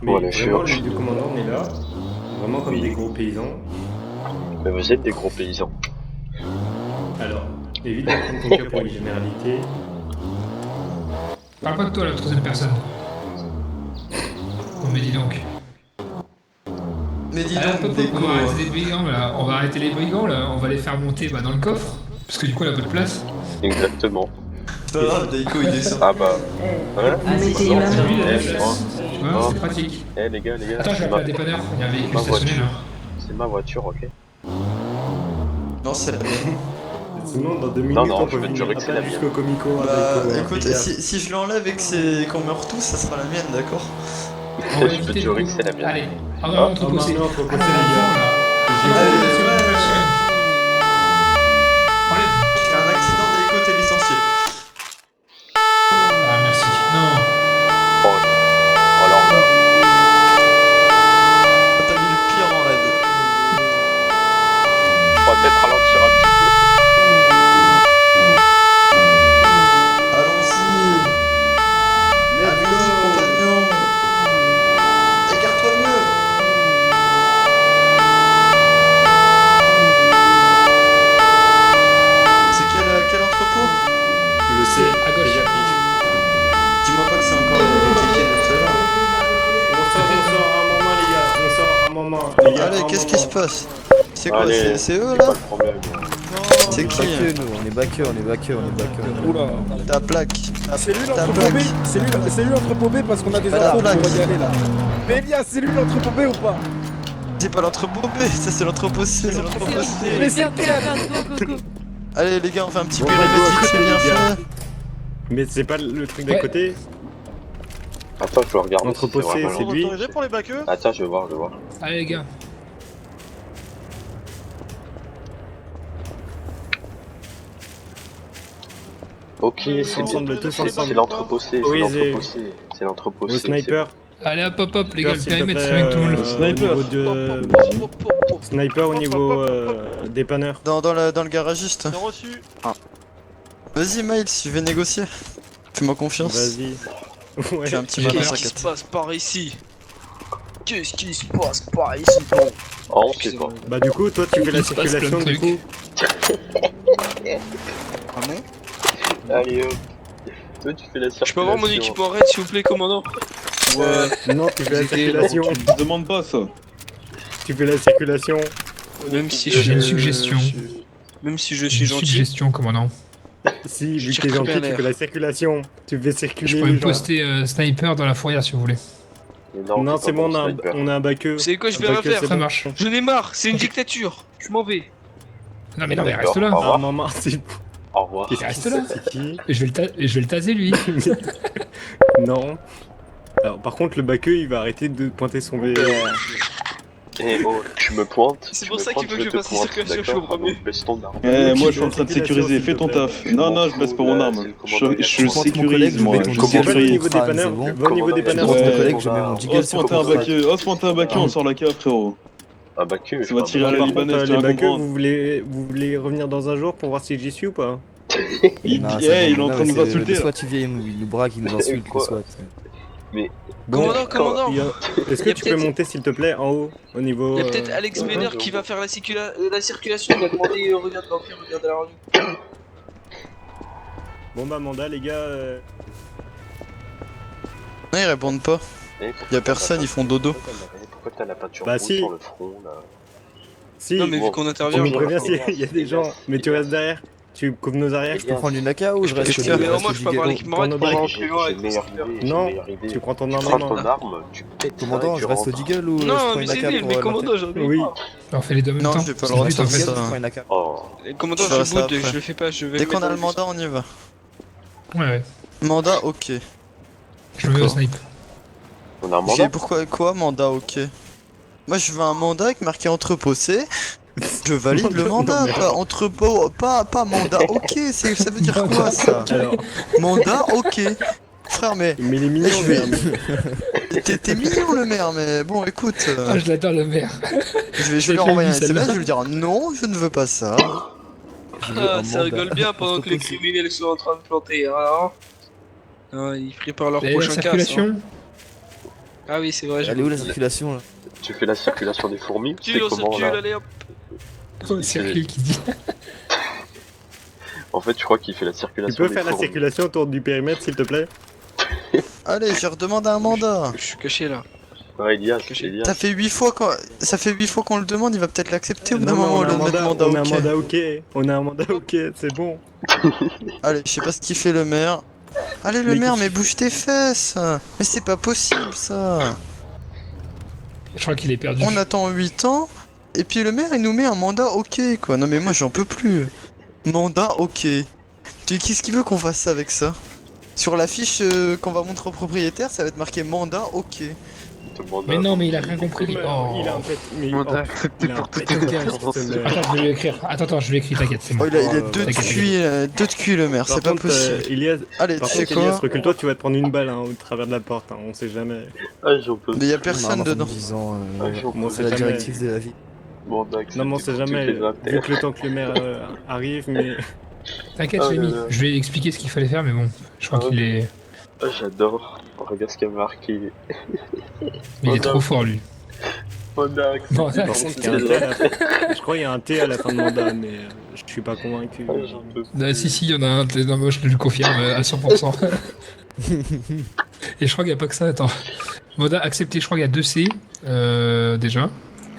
Bon, Mais allez, vraiment, je les deux commandants, on est là. Vraiment comme Oui. des gros paysans. Mais vous êtes des gros paysans. Alors, évite de prendre ton cas pour une généralité. Parle pas de toi la troisième personne. Oh mais dis donc. Mais dis Ah, donc, on va arrêter les brigands là. On va arrêter les brigands là. On va les faire monter dans le coffre. Parce que du coup elle a peu de place. Exactement. c'est pas grave, Daiko, il descend. Ah bah. Voilà. C'est lui, il a la Eh, place. Tu vois, Oh. c'est pratique. Eh les gars, Attends, je vais appeler un dépanneur. Il y a un véhicule Ma stationné voiture. là. C'est ma voiture, ok. Non, c'est la mienne. Sinon, dans 2 minutes, Non, non, on je peut vais te venir jurer que c'est la jusqu'au Comico. Bah, avec, écoute, les gars. si je l'enlève et qu'on meurt tous, ça sera la mienne, d'accord? On va Je peux te éviter jurer le que coup. c'est la mienne. Allez, on Ah, va entreposer. maintenant, entreposer, Ah, les gars. là. Allez, Enlève. J'ai un accident, Daiko, t'es licencié. Ah merci. Non. Oh, alors là. T'as mis le pire en raid. On va peut-être ralentir un petit peu. Allons-y. Allons-y, compagnon. Écarte-toi mieux. C'est quel entrepôt? Le C, À gauche. Dis-moi pas que c'est encore le Kiken de tout à l'heure. On sort un moment, les gars. On sort un moment. Les gars, Allez, un qu'est-ce qui moment. se passe? C'est quoi? Allez, C'est eux c'est là? pas le problème. C'est qui? nous, on est backers, on est backers, on est backers. Oula. Ta plaque. C'est lui Ta l'entrepôt B, plaque. c'est lui l'entrepôt B parce qu'on a des Pas la infos plaque. pour y aller là. Mais bien, c'est lui l'entrepôt B ou pas? C'est pas l'entrepôt B, ça c'est l'entrepôt C. C'est l'entrepôt C. Mais c'est Allez les gars, on fait un petit Bon, périmètre bah, vite, c'est go, bien les gars. fait. Mais c'est pas le truc d'à Ouais. côté. Attends, je vais regarder. L'entrepôt si C, vraiment- c'est lui. pour les baqueux? Attends, je vais voir. Allez les gars. Ok, c'est Ensemble, tous ensemble. c'est l'entrepôt C, Oui, c'est l'entrepôt C. C'est l'entrepôt C. Au sniper. Allez hop hop hop les gars, le S'il te périmètre plaît, c'est avec tout le monde. Au niveau de... Sniper au niveau dépanneur. Dans le garagiste. Bien reçu. Vas-y Miles, je vais négocier. Fais-moi confiance. Vas-y. Ouais. J'ai un petit malin Qu'est-ce qui se 5-4. passe par ici? Qu'est-ce qui se passe par ici? Oh, on sait pas. Bah du coup, toi tu fais la Il se passe circulation plein de du coup. Ah bon? Allez hop. Toi, tu fais la circulation. Je peux avoir mon équipement raid s'il vous plaît, commandant? Ouais. Non, tu fais la circulation. Demande pas ça. Tu fais la circulation. Même si J'ai une suggestion. Même si je J'ai suis une gentil. suggestion commandant. Si, vu Je que t'es recupère gentil, tu l'air. fais la circulation. Tu fais Je circuler pourrais les me gens. poster sniper dans la fourrière si vous voulez. Non, c'est bon, on a un baqueux. Vous savez quoi, je vais Un rien baqueux, faire. c'est Ça bon. marche. J'en ai marre, c'est une dictature. Je m'en vais. Non mais reste D'accord. là. Au revoir. Ah, maman, c'est... Au revoir. Qu'est-ce Reste qui là. c'est qui Et je vais le taser lui. Non. Alors, par contre, le baqueux, il va arrêter de pointer son V. Eh oh, tu me pointes. C'est tu pour me ça qu'il pointes, faut que je te fasse la pointe, circulation, je d'accord? comprends mieux. Baisse ton arme. Moi je suis en train de sécuriser, fais ton taf. Non, non, je baisse pas mon arme. Je sécurise moi. Je Va au sécurise. niveau dépanneur. Va au niveau dépanneur. Ouais. collègue, je mets mon jiggle Ose sur monter un baqueux, on sort la cave frérot. Un baqueux, Ça va tirer à la Par libanaise, contre, tu les vas backers, comprendre. vous voulez revenir dans un jour pour voir si j'y suis ou pas? Il Non, dit, c'est hey, bon, il est en là, train de nous c'est- insulter le là. SWAT, il nous braque, il nous insulte, le Quoi SWAT. Mais Commandant, Est-ce Y que a tu peux peut-être- monter s'il te plaît en haut au niveau. Il y a peut-être Alex Benner qui va faire la circulation. Il a demandé regarde à la radio. Bon bah mandat les gars. Non, ils répondent pas. pourquoi Y'a personne, ils font dodo. Pourquoi t'as la peinture Bah rouge si. sur le front là? Si. Non, mais vu qu'on intervient, Tu me je préviens vois. s'il y a des gens. Mais tu restes derrière. Tu couvres nos arrières. Je peux prendre du naka ou je reste Qu'est-ce qu'il y a Mais au reste moins, je peux avoir du l'équipement Prends raid nos pour briques. rentrer plus loin J'ai avec une mon meilleure sniper. idée, j'ai une Non, meilleure idée. tu prends ton Tu arme prends en main. ton arme, tu pètes ça Commandant, et tu je reste au rentres. Deagle ou je Non, prends mais une c'est AK nul, pour mais le commandant, j'en ai Oui. pas. On fait les deux en même Non, temps. j'ai pas le C'est droit de but, en faire fait. ça. Je prends une AK. Oh, Et commandant, Je je ferai suis ça boot, après. je le fais pas, je vais Dès me qu'on mettre a dans le mandat, on y va. Ouais. Mandat, ok. Je veux au D'accord. snipe. on a un J'ai mandat? pourquoi quoi mandat, ok. Moi je veux un mandat avec marqué entrepôt C. Je valide le mandat, pas entrepôt, pas mandat, ok, ça veut dire quoi ça? Alors, Mandat, ok. Frère, mais mais il est mignon, je vais- mais- t'es mignon le maire, mais bon écoute, Ah, je l'adore le maire. je vais j'ai lui pas envoyer un vu celle-là. SMS, je vais lui dire non, je ne veux pas ça. Je veux Ah, un ça mandat. rigole bien pendant que les criminels sont en train de planter, hein. Ah, ils préparent leur Et la prochain casse. circulation Hein. Ah oui, c'est vrai. Elle est où la circulation là? Tu fais la circulation des fourmis? C'est Circule, on comment circule, là? allez hop. Oh, circule qui dit. En fait, je crois qu'il fait la Tu circulation peux des faire la fourmis. circulation autour du périmètre s'il te plaît? Allez, je redemande un mandat. Je suis caché là. Ouais, Elias, Ça fait 8 fois qu'on le demande, il va peut-être l'accepter au bout d'un Non, moment, on a le un notre mandat, on a un ok. mandat ok. On a un mandat ok, c'est bon. Allez, je sais pas ce qu'il fait le maire. Allez le Mais maire, qu'est-ce- mais bouge tes fesses. Mais c'est pas possible ça. Je crois qu'il est perdu. On attend 8 ans, et puis le maire il nous met un mandat ok quoi. Non mais moi j'en peux plus. Mandat ok. Qu'est-ce qu'il veut qu'on fasse avec ça? Sur la fiche qu'on va montrer au propriétaire, ça va être marqué mandat ok. Mais non, mais il a rien compris. Oh. Il a en fait. Mais Mandat oh, accepté il a pour un tout pété écouter, un hein. système, Attends, je vais lui écrire. Attends, je lui écris, t'inquiète, c'est Oh bon. il a deux de T'inquiète, cuit le maire, Par c'est pas contre, possible. Elias, Allez, par tu sais contre, Elias, quoi? recule-toi, tu vas te prendre une balle hein, au travers de la porte, hein, on sait jamais. Ah, j'en peux. Mais y a On a personne un dedans. enfant de 10 ans, Ah, j'en Moi, peux. c'est la jamais. directive de la vie. Mandat Non, mais on sait accepté pour jamais, toutes les vu inters. que le temps que le maire arrive, mais. T'inquiète, Ah, Rémi. là, là. Je vais expliquer ce qu'il fallait faire, mais bon. Je crois Ah, qu'il est. Ah, j'adore. Regarde ce qu'il y a marqué. Il est trop fort, lui. Mandat Bon, accepté. Par contre, il y a un T à la fin. Je crois qu'il y a un T à la fin de mandat, mais je suis pas convaincu. Ah, j'en peux. Si, il y en a un. Non, moi, je le confirme à 100%. Et je crois qu'il n'y a pas que ça, attends. Mandat accepté, je crois qu'il y a 2 C, déjà.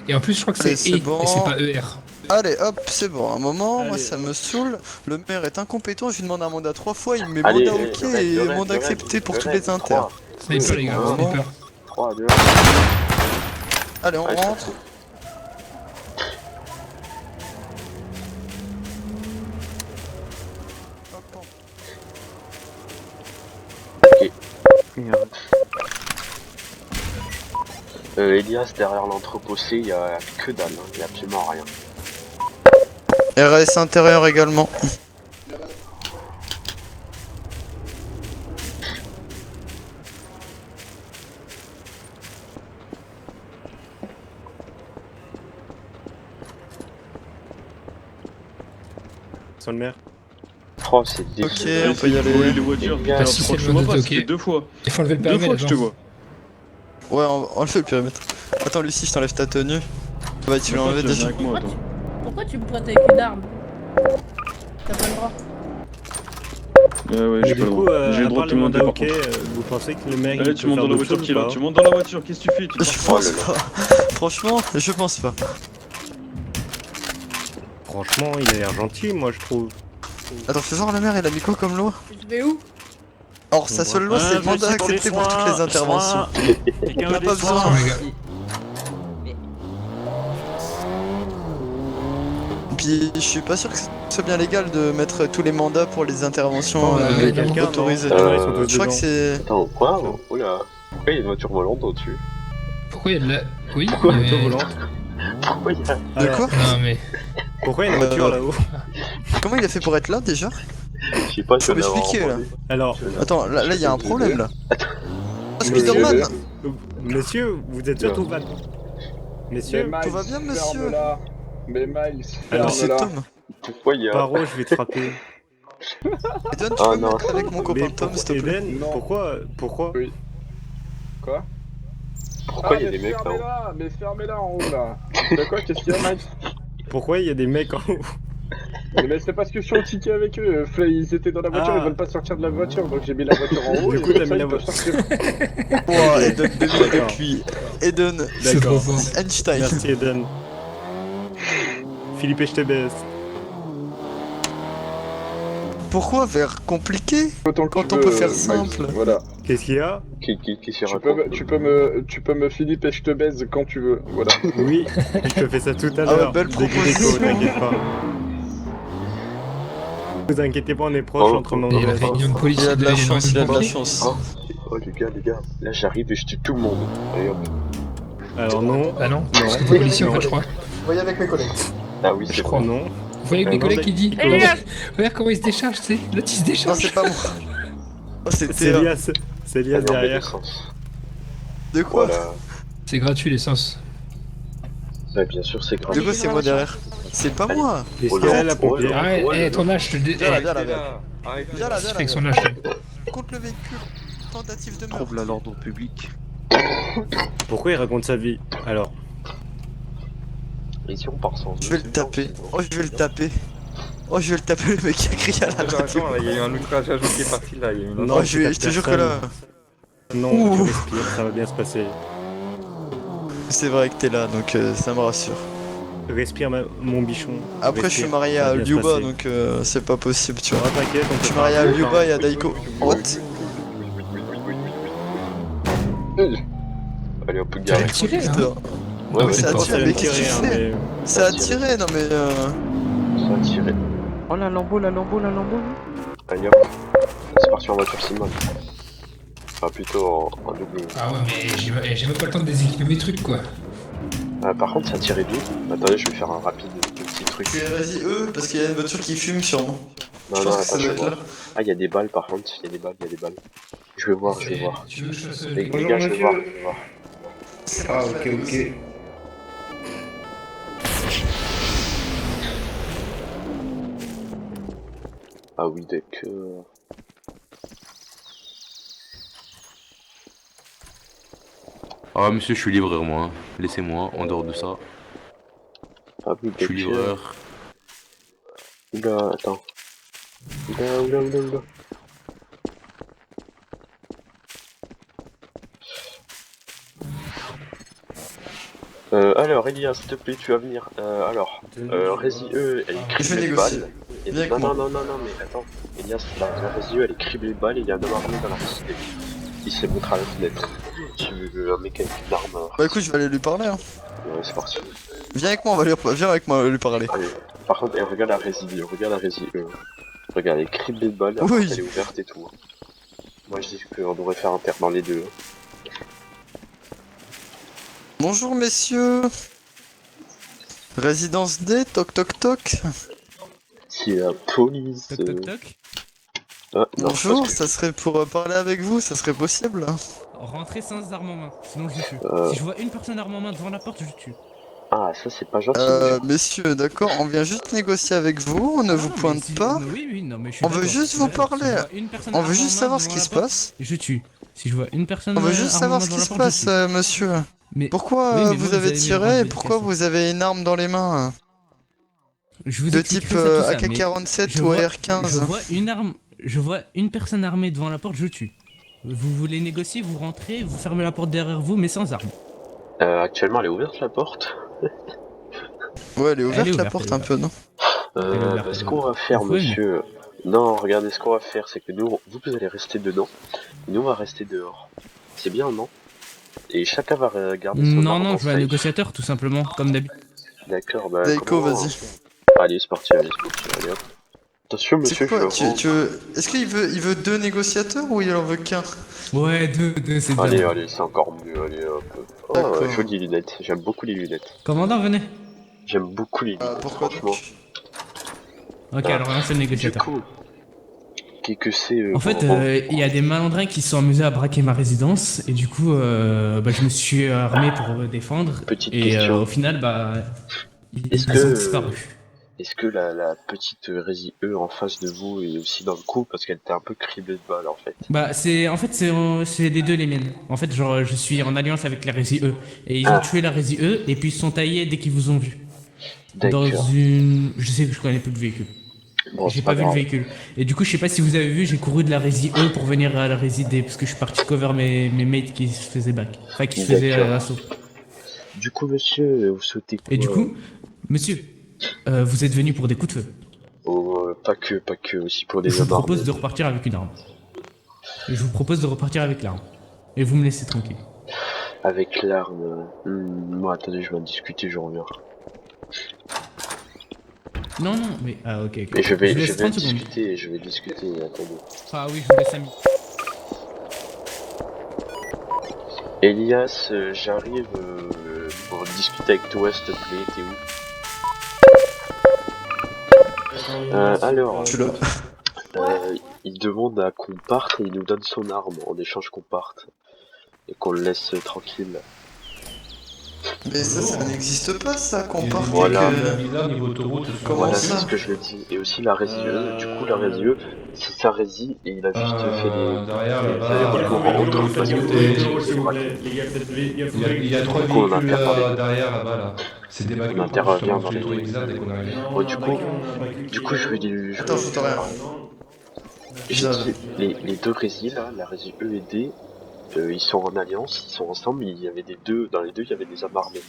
Et en plus, je crois que Allez, c'est c'est E, bon. et c'est pas ER. Allez hop, c'est bon, un moment, moi Allez. ça me saoule. Le maire est incompétent, je lui demande un mandat 3 fois, il me met Allez, mandat le ok raid, et le raid, mandat le raid, accepté pour le tous raid, les inters. Sniper, les gars, bon. sniper. 3, 2, Allez, on Ouais, rentre. Elias, derrière l'entrepôt C, il y a que dalle, hein. Il y a absolument rien. RS intérieur également. Sur le maire. Oh, c'est Ok, dégueulasse. on peut y aller. Voler les voitures, Les gars, putain, si c'est le franchement mandat, pas, ok. ça fait 2 fois. Il faut enlever le 2 périmètre. fois que je te attends. vois. Ouais, on le fait le périmètre. Attends, Lucie, je t'enlève ta tenue. Bah, tu l'as enlevé Viens déjà. avec moi, attends. Pourquoi tu me pointes avec une arme? T'as pas le droit. Ouais, Mais j'ai du pas le coup, droit. J'ai le à droit part de te le monter mandat par ok, contre. vous pensez que le maire il Allez, peut tu montes faire dans la d'autres voiture choses qui ou est là. pas Tu montes dans la voiture, qu'est-ce que tu fais? Tu Je pars pense pas. Franchement, je pense pas. Franchement, il a l'air gentil, moi je trouve. Attends, fais voir le maire, il a mis quoi comme loi? Je vais où? Or, sa seule loi, c'est le mandat accepté pour toutes les interventions. On n'a pas besoin. Attends, les gars. Puis, je suis pas sûr que ce soit bien légal de mettre tous les mandats pour les interventions quelqu'un, autorisées. non. Ils sont tous Je crois que dedans. c'est. Attends, quoi? Oula. Pourquoi il y a une voiture volante au-dessus? Pourquoi il y a de la. Oui, Pourquoi mais- une voiture volante? Pourquoi il y a... De quoi? Non, mais. Pourquoi il y a une voiture là-haut? Comment il a fait pour être là déjà? Je sais pas, je Faut vais m'expliquer là. Alors, Attends, là il y a un problème là. Oh, Monsieur, Spider-Man! Monsieur, vous êtes sûr tout va Messieurs, Tout va bien, monsieur? Mais Miles, alors C'est Tom. Pourquoi il y a... Paro, je vais te frapper. Eden, tu Ah, peux non. me mettre avec mon copain Tom, s'il te plaît? Eden, pourquoi Oui. Quoi? Pourquoi il y a des mecs là-haut? Mais fermez-la en haut là. De quoi? Qu'est-ce qu'il y a, Miles? Pourquoi il y a des mecs en haut? Mais c'est parce que je suis en ticket avec eux. Ils étaient dans la voiture, Ah. ils veulent pas sortir de la voiture, donc j'ai mis la voiture en haut. Du et coup, t'as comme ça, mis la ils peuvent voiture. sortir. Ouah, Eden, 2 minutes de D'accord. QI. Eden, C'est trop fort. Einstein. Merci Eden. Philippe, je te baisse. Pourquoi faire compliqué Autant que quand tu on veux, peut faire Miles. simple? Voilà. Qu'est-ce qu'il y a? Qui s'y Tu raconte? tu peux me Philippe et je te baise quand tu veux. Voilà. Oui, je te fais ça tout à Ah ouais, l'heure. belle Dès que proposition. j'écho, t'inquiète pas. Vous inquiétez pas, on est proches Oh, entre oh, nous. Et la réunion de police, Il a de la il y a chance, il a de la énormément chance. Oh les gars, là j'arrive et je tue tout le monde. Allez hop. Alors non. Ah non, Non. parce que t'es policier en fait, je crois. Voyez avec mes collègues. Ah oui, Je c'est crois. vrai. Non. Vous voyez mes Non, collègues mais- qui dit regarde comment il se décharge, tu sais. L'autre il se Non, décharge. c'est pas moi. Oh, C'est c'était... Elias. C'est Elias Allez, on met derrière. l'essence. De quoi? Voilà. C'est gratuit l'essence. Bah bien sûr, c'est grave. De quoi c'est moi derrière? C'est pas moi. Qu'est-ce qu'il y a la pompière? Arrête, ouais, ton âge, je te dis. Viens là, Eh, viens là, viens. Viens là, qu'est-ce viens qu'il fait avec là. son âge là Contre le véhicule. Tentative de meurtre. Trouble à l'ordre public. Pourquoi il raconte sa vie? Alors, Et si on part sans Je vais le taper. Oh, je vais le taper. Oh, je vais le taper, le mec qui a crié à la radio. il y a eu un outrage à qui est parti là. Il y a eu une... non, Oh, je te jure que là... Non, Ouh. tu respires, ça va bien se passer. C'est vrai que t'es là, donc ça me rassure. Respire mon bichon. Après, je suis Respire, marié ça va à bien se Liuba, passer. donc c'est pas possible, tu vois. Ah, t'inquiète, on Je peut suis pas marié à arrêter, Liuba hein. et à Daiko. What? Allez, on peut Tu allais garer. le tirer hein. Putain. Ouais, ouais, ça a peut-être tiré, Ça mais me qu'est-ce que tu tirait, hein, fais? mais... Ça a tiré, non mais ça a tiré. Oh la lambeau, la lambeau, la lambeau. Allez hop. C'est parti en voiture Simone. Enfin plutôt en double. Ah ouais, mais j'ai même pas le temps de déséquiper mes trucs quoi. Par contre ça a tiré d'où? Attendez, je vais faire un rapide petit truc. Vas-y, eux, parce qu'il y a une voiture qui fume sûrement. Non, Je non, pense que ça attends, je doit vais être voir. là. Ah, il y a des balles par contre, il y a des balles. Je vais voir, je vais voir. Tu veux que je fasse Les gars, je vais voir, je vais voir. Ah, ok. Ah oui, d'accord. Ah monsieur, je suis livreur moi, hein. Laissez-moi, en dehors de ça. Ah oui, Je suis d'accord. livreur. Oula, attends. Oula. Alors, Elias, s'il te plaît, tu vas venir. Rési E, elle est Je vais criblée de négocier. balles. Viens avec moi. Non, mais attends. Elias, Rési E, elle est criblée de balles et il y a un homme armé dans la cité. Il s'est montré à la fenêtre. Tu veux un mec avec une arme? Bah écoute, je vais aller lui parler. Hein. Ouais, c'est parti. Viens avec moi, viens avec moi lui parler. Allez. Par contre, regarde la Rési E. Regarde, elle est criblée de balles, Oui. elle est ouverte et tout. Moi, je dis qu'on devrait faire un terre dans les deux. Bonjour messieurs. Résidence D, toc toc toc. C'est la police. Toc toc toc. Ah, non, Bonjour, parce que- ça serait pour parler avec vous, ça serait possible? Rentrez sans arme en main, sinon je tue. Si je vois une personne arme en main devant la porte, je tue. Ah, ça c'est pas gentil. Messieurs, d'accord, on vient juste négocier avec vous, on ne vous pointe pas. Oui, non, mais je suis On veut d'accord, juste je suis vous d'accord. parler. Si je vois une personne On arme veut en juste main savoir ce devant qui la se porte, passe. Je tue. Si je vois une personne On veut juste arme en savoir main ce devant qui la se porte, je passe, tue. monsieur. Mais- Pourquoi oui, mais vous vous avez avez mis le tiré rang et de pourquoi vérification. vous avez une arme dans les mains? Je vous De expliquerai type ça, tout ça, AK-47 mais je ou vois- AR-15. Je vois une personne armée devant la porte, je tue. Vous voulez négocier, vous rentrez, vous fermez la porte derrière vous, mais sans arme. Actuellement, elle est ouverte la porte. Ouais, elle est ouverte la ouverte, porte elle est un peu, non? Ce qu'on va faire, Vous pouvez, monsieur. Non, regardez, ce qu'on va faire, c'est que nous, vous allez rester dedans. Et nous, on va rester dehors. C'est bien, non? Et chacun va regarder son Non, arme non, en je veux un safe. négociateur, tout simplement, comme d'habitude. D'accord, bah. Daiko, comment- vas-y. Allez, c'est parti, allez, hop. Attention, monsieur, C'est quoi? je Tu veux... Est-ce qu'il veut deux négociateurs ou il en veut qu'un? Ouais, deux, c'est bien. Allez, c'est encore mieux, allez, hop. Oh, D'accord. jolies lunettes, j'aime beaucoup les lunettes. Commandant, venez. J'aime beaucoup les lunettes, Pourquoi franchement. Ok, alors lancez le Du négociateur. coup, que c'est En fait, il y a des malandrins qui se sont amusés à braquer ma résidence et du coup, je me suis armé pour me défendre. Petite Et question. au final, ils Est-ce ont que disparu. est-ce que la petite Rési E en face de vous est aussi dans le coup parce qu'elle était un peu criblée de balles en fait. C'est les deux les miennes. En fait, genre, je suis en alliance avec la Rési E et ils ont tué la Rési E et puis ils se sont taillés dès qu'ils vous ont vu. Dans D'accord. une, je sais que je connais plus le véhicule. Bon, J'ai c'est pas vu le grave. véhicule. Et du coup, je sais pas si vous avez vu, j'ai couru de la Rési E pour venir à la Rési D parce que je suis parti cover mes mates qui se faisaient back. Enfin, qui se faisaient D'accord. assaut. Du coup, monsieur, vous souhaitez quoi? Et du coup, monsieur, vous êtes venu pour des coups de feu. Oh, pas que, aussi pour des Je vous amarres. propose de repartir avec une arme. Et je vous propose de repartir avec l'arme. Et vous me laissez tranquille. Avec l'arme. Bon, attendez, je vais en discuter, je reviens. Non, mais... Ah, ok. Mais je vais laisse 30 secondes. discuter, attendez. Ah oui, je vous laisse ami. Elias, j'arrive pour discuter avec toi, s'il te plaît, t'es où? Alors, il demande à qu'on parte et il nous donne son arme en échange qu'on parte. Et qu'on le laisse tranquille. Mais ça n'existe pas ça qu'on part. Voilà. Comment Voilà, ça? c'est ce que je le dis. Et aussi la Rési E, du coup la Rési E, c'est sa Rési et il a juste fait des recours en autre parce que Il y a 3 Du coup, on véhicules intervient. derrière là-bas là. C'est des baguettes. On intervient dans les les tours exacts dès qu'on arrive. Ouais, du coup je vais lui... Attends, j'entends rien. J'ai dit, les deux Rési là, la Rési E et D, ils sont en alliance, ils sont ensemble, il y avait dans les deux il y avait des armes armées.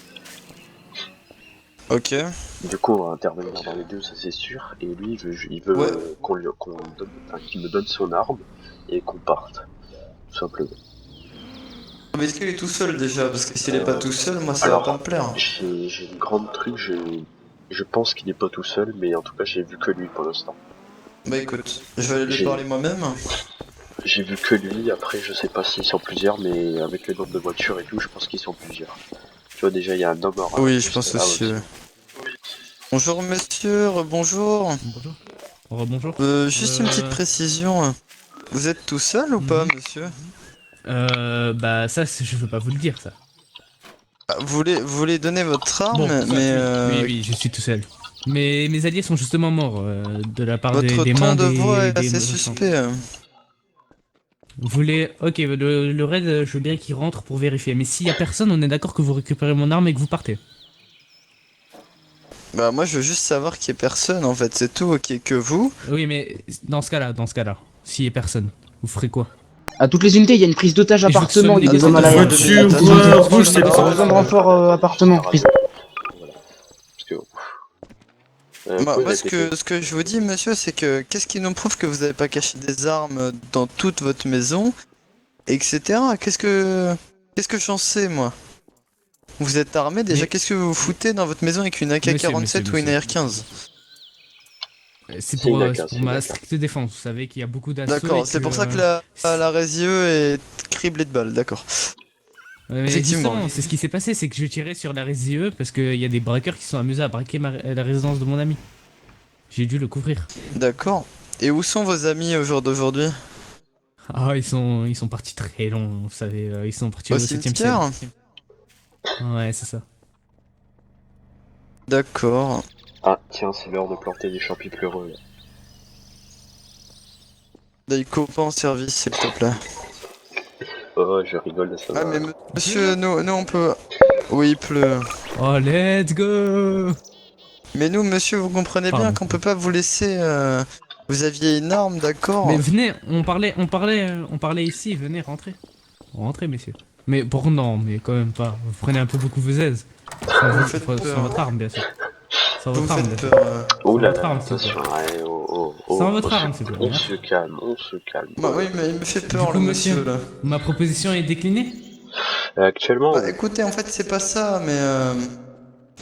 Ok. Du coup on va intervenir dans les deux, ça c'est sûr, et lui il veut Ouais. qu'il me donne son arme et qu'on parte, tout simplement. Mais est-ce qu'il est tout seul déjà? Parce que s'il est pas tout seul, moi ça Alors, va pas me plaire. J'ai une grande truc, je pense qu'il est pas tout seul, mais en tout cas j'ai vu que lui pour l'instant. Bah écoute, je vais aller lui parler moi-même. J'ai vu que lui, après je sais pas s'ils sont plusieurs, mais avec le nombre de voitures et tout, je pense qu'ils sont plusieurs. Tu vois déjà il y a un homme en Oui, je pense aussi. Ouais. Bonjour monsieur, bonjour. Bonjour. Bonjour. Juste une petite précision. Vous êtes tout seul ou pas, monsieur? Ça, je veux pas vous le dire, ça. Vous voulez donner votre arme, mais Oui, je suis tout seul. Mais mes alliés sont justement morts de la part votre des ton mains de des... voix est des assez innocents. suspect. Vous voulez... Ok, le raid, je veux bien qu'il rentre pour vérifier. Mais s'il y a personne, on est d'accord que vous récupérez mon arme et que vous partez. Bah moi je veux juste savoir qu'il y ait personne en fait, c'est tout, ok, que vous. Oui, mais dans ce cas-là, s'il y a personne, vous ferez quoi? À toutes les unités, il y a une prise d'otage Et je appartement, veux il y a que des ça hommes à me l'arrière. voiture, Rouge, c'est pas besoin de renfort appartement. Prise. Moi ce que je vous dis monsieur, c'est que qu'est-ce qui nous prouve que vous avez pas caché des armes dans toute votre maison, etc. Qu'est-ce que j'en sais moi? Vous êtes armé déjà, qu'est-ce que vous foutez dans votre maison avec une AK-47 ou une AR-15? C'est pour ma stricte défense, vous savez qu'il y a beaucoup d'assauts. D'accord, c'est pour ça que la Rési E est criblée de balles, d'accord. Mais justement, c'est ce qui s'est passé, c'est que je tirais sur la Rési E parce qu'il y a des braqueurs qui sont amusés à braquer la résidence de mon ami. J'ai dû le couvrir. D'accord. Et où sont vos amis au jour d'aujourd'hui? Ah, ils sont partis très loin, vous savez, ils sont partis au 7ème cimetière. Ouais, c'est ça. D'accord. Ah, tiens, c'est l'heure de planter des champis pleureux. Là. Daiko, pas en service, s'il te plaît. Oh, je rigole de ça. Ah, mais monsieur, nous on peut... Oui, il pleut. Oh, let's go! Mais nous, monsieur, vous comprenez bien qu'on peut pas vous laisser... Vous aviez une arme, d'accord? Mais venez, on parlait ici, venez, rentrez. Rentrez, messieurs. Mais bon, non, mais quand même pas. Vous prenez un peu beaucoup vos aises. Sans votre arme, bien sûr. Sans votre arme, bien sûr. Oh là Sans votre là, arme, s'il vous plaît. Sans votre arme, s'il vous plaît. On se calme, on se calme. Bah oui, mais il me fait peur, Du coup, le monsieur, là. Ma proposition est déclinée? Actuellement... Bah écoutez, en fait, c'est pas ça, mais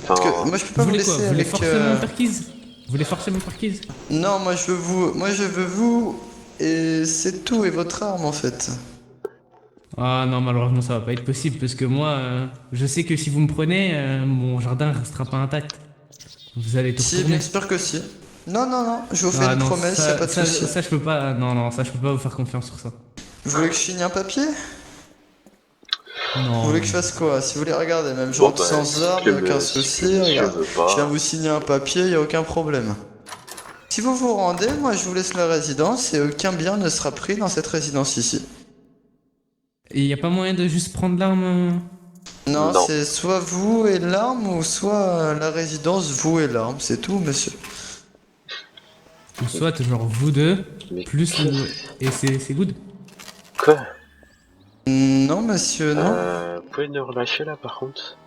parce que moi, je peux pas vous laisser Vous voulez avec... forcer mon perquise? Vous voulez forcer mon perquise? Non, moi, je veux vous... Et c'est tout, et votre arme, en fait. Ah non, malheureusement ça va pas être possible parce que moi, je sais que si vous me prenez, mon jardin restera pas intact. Vous allez tout Si, retourner. bien sûr que si. Non, non, non, je vous fais Ah une non, promesse, y a pas de soucis. ça, je peux pas. Non, non, ça, je peux pas vous faire confiance sur ça. Vous voulez que je signe un papier? Non. Vous voulez que je fasse quoi? Si vous voulez regarder, même je Bon, rentre bah, sans si armes, le y a aucun monsieur- souci, si le monsieur regarde. veut pas. Je viens vous signer un papier, y a aucun problème. Si vous vous rendez, moi je vous laisse la résidence et aucun bien ne sera pris dans cette résidence ici. Et y a pas moyen de juste prendre l'arme Non, Non. c'est soit vous et l'arme, ou soit la résidence, vous et l'arme, c'est tout, monsieur. Ou soit genre vous deux, Mais plus et c'est good. Quoi? Non, monsieur, non. Vous pouvez nous relâcher là par contre?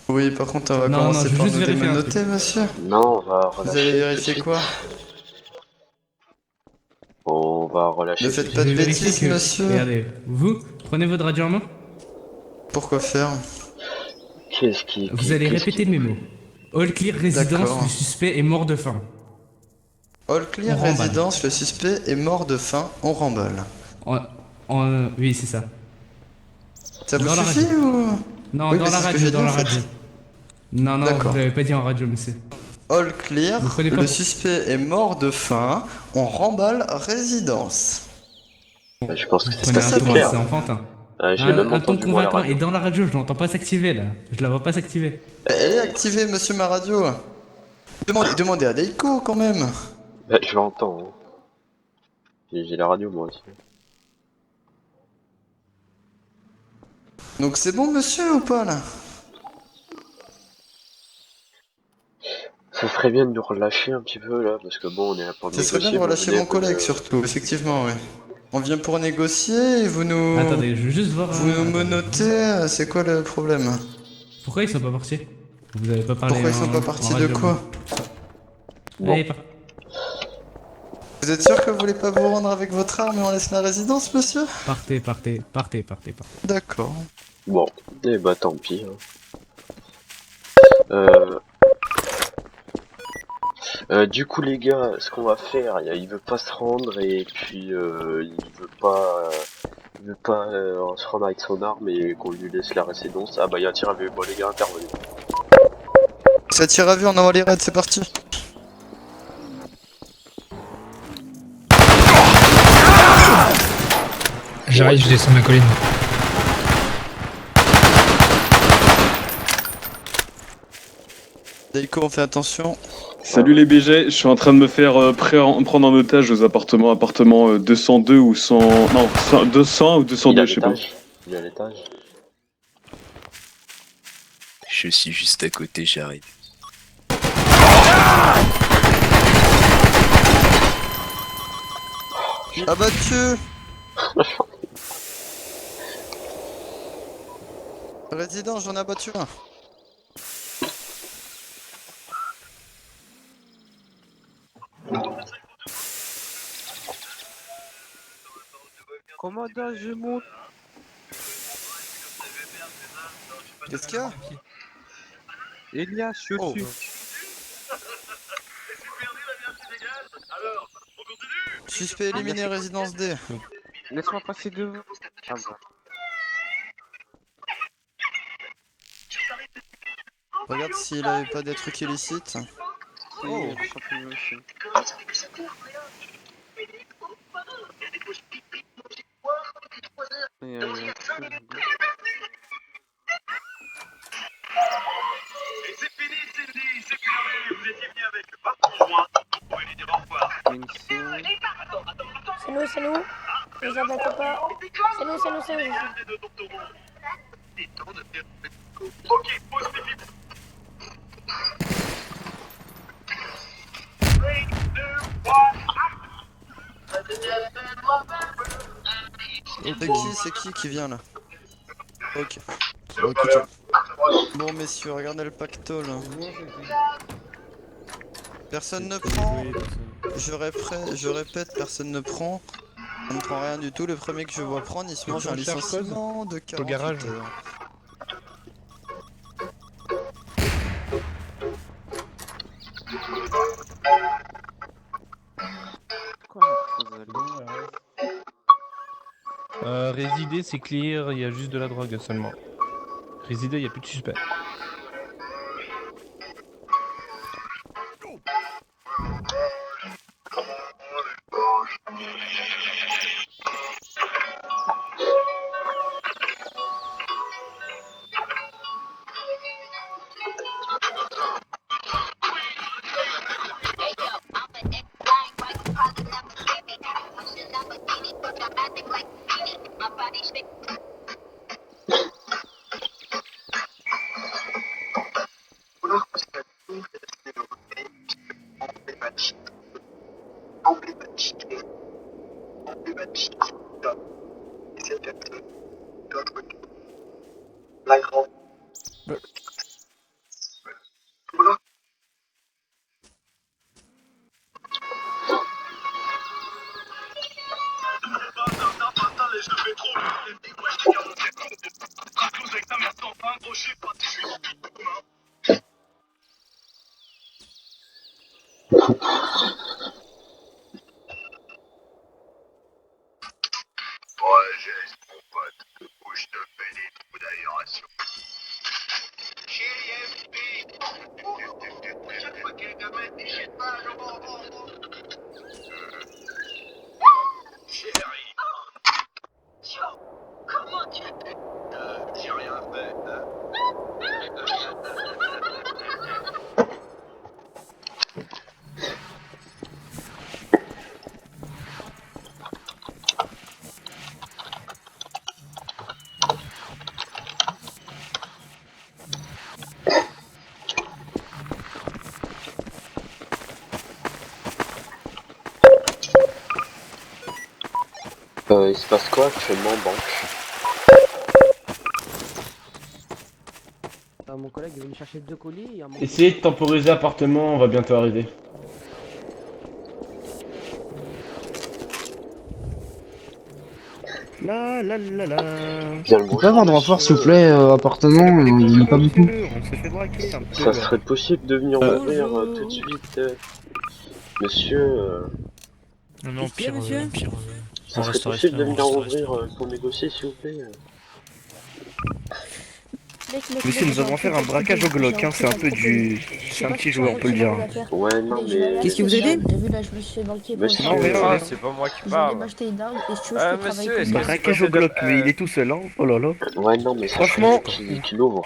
Oui, par contre, on va Non, commencer non, je par veux juste nous vérifier un démonoter, monsieur. Non, on va Vous relâcher. allez tout de vérifier suite. quoi? On va relâcher. Ne tout de faites suite. pas de Je vais vérifier bêtises, que- monsieur. Regardez, vous, prenez votre radio en main. Pourquoi faire? Qu'est-ce qui. Vous allez qu'est-ce répéter qui- le mémo. All clear, résidence, D'accord. le suspect est mort de faim. All clear, On remballe. résidence, le suspect est mort de faim, on remballe. Oui, c'est ça. Ça vous Dans la suffit radio. ou? Non, Oui, dans mais la c'est ce que radio, j'ai dans dit, la en fait. radio. Non, non, D'accord. vous l'avez pas dit en radio, monsieur. All clear, Vous prenez pas le pour- suspect est mort de faim, on remballe résidence. Je pense que c'est Prenez pas un assez ton, clair. c'est enfantin. Je l'ai même Un ton entendu moi à la convaincant, et radio. dans la radio, je l'entends pas s'activer là. Je la vois pas s'activer. Elle est activée, monsieur ma radio. Demandez à Deiko quand même. Bah, je l'entends. Hein. J'ai la radio moi aussi. Donc c'est bon, monsieur, ou pas là? Ça serait bien de nous relâcher un petit peu là, parce que bon, on est là pour Ce serait bien négocier, de vous relâcher venez mon pour collègue le- surtout, effectivement, oui. On vient pour négocier et vous nous... Attendez, je veux juste voir. Vous nous menotez, c'est quoi le problème? Pourquoi ils sont pas partis? Vous avez pas parlé Pourquoi ils sont en- pas en partis de radio, quoi? mais- Allez, Vous êtes sûr que vous voulez pas vous rendre avec votre arme et on laisse la résidence, monsieur? partez. D'accord. Bon, et bah tant pis. Hein. Du coup les gars, ce qu'on va faire, il veut pas se rendre et puis il veut pas se rendre avec son arme et qu'on lui laisse la résidence. Ah bah il y a un tir à vue, bon les gars intervenez. Ça tire à vue, on envoie les raids, c'est parti. J'arrive, je descends ma colline. Deiko, on fait attention. Salut les BG, je suis en train de me faire prendre en otage aux appartements 202 ou 100... Non, 200 ou 202, je sais pas. Il est à l'étage. Je suis juste à côté, j'arrive. Abattu. Résident, j'en ai abattu un. Commandant, je monte. Qu'est-ce qu'il y a? Elias, je suis au-dessus. Suspect éliminé, résidence D. Laisse-moi passer devant. Ah bon. Regarde s'il avait pas des trucs illicites. Oh, champignon aussi. C'est nous, ne vous abattez pas. C'est nous. C'est qui vient là? Ok. Ok, ciao. Bon messieurs, regardez le pactole. Personne ne prend. Je répète, personne ne prend. On ne prend rien du tout. Le premier que je vois prendre, il se mange un licenciement de 48 heures. Résider, c'est clear, il y a juste de la drogue seulement. Résider, il n'y a plus de suspect. Il se passe quoi actuellement en banque? Mon collègue est venu chercher 2 colis et un... Essayez de temporiser appartement, on va bientôt arriver. La la la la. On peut avoir de renfort s'il vous plaît, appartement, il n'y en a pas beaucoup. On s'est fait braquer un peu. Ça serait possible de venir ouvrir tout de suite, monsieur. Non, pire, pire. Ça serait possible de venir ouvrir pour négocier s'il vous plaît. Monsieur, nous avons affaire à un braquage au Glock, hein, c'est un peu du... C'est un petit joueur, on peut le dire. Ouais, non, mais... Qu'est-ce que vous avez dit? T'as vu là, je me suis fait banquer. Monsieur, bon, rien, je c'est pas moi qui parle. Je vais m'acheter une arme et si tu veux, je peux travailler comme ça. Braquage au Glock, mais il est tout seul, hein. Oh là là. Ouais, non, mais ça franchement, qui l'ouvre.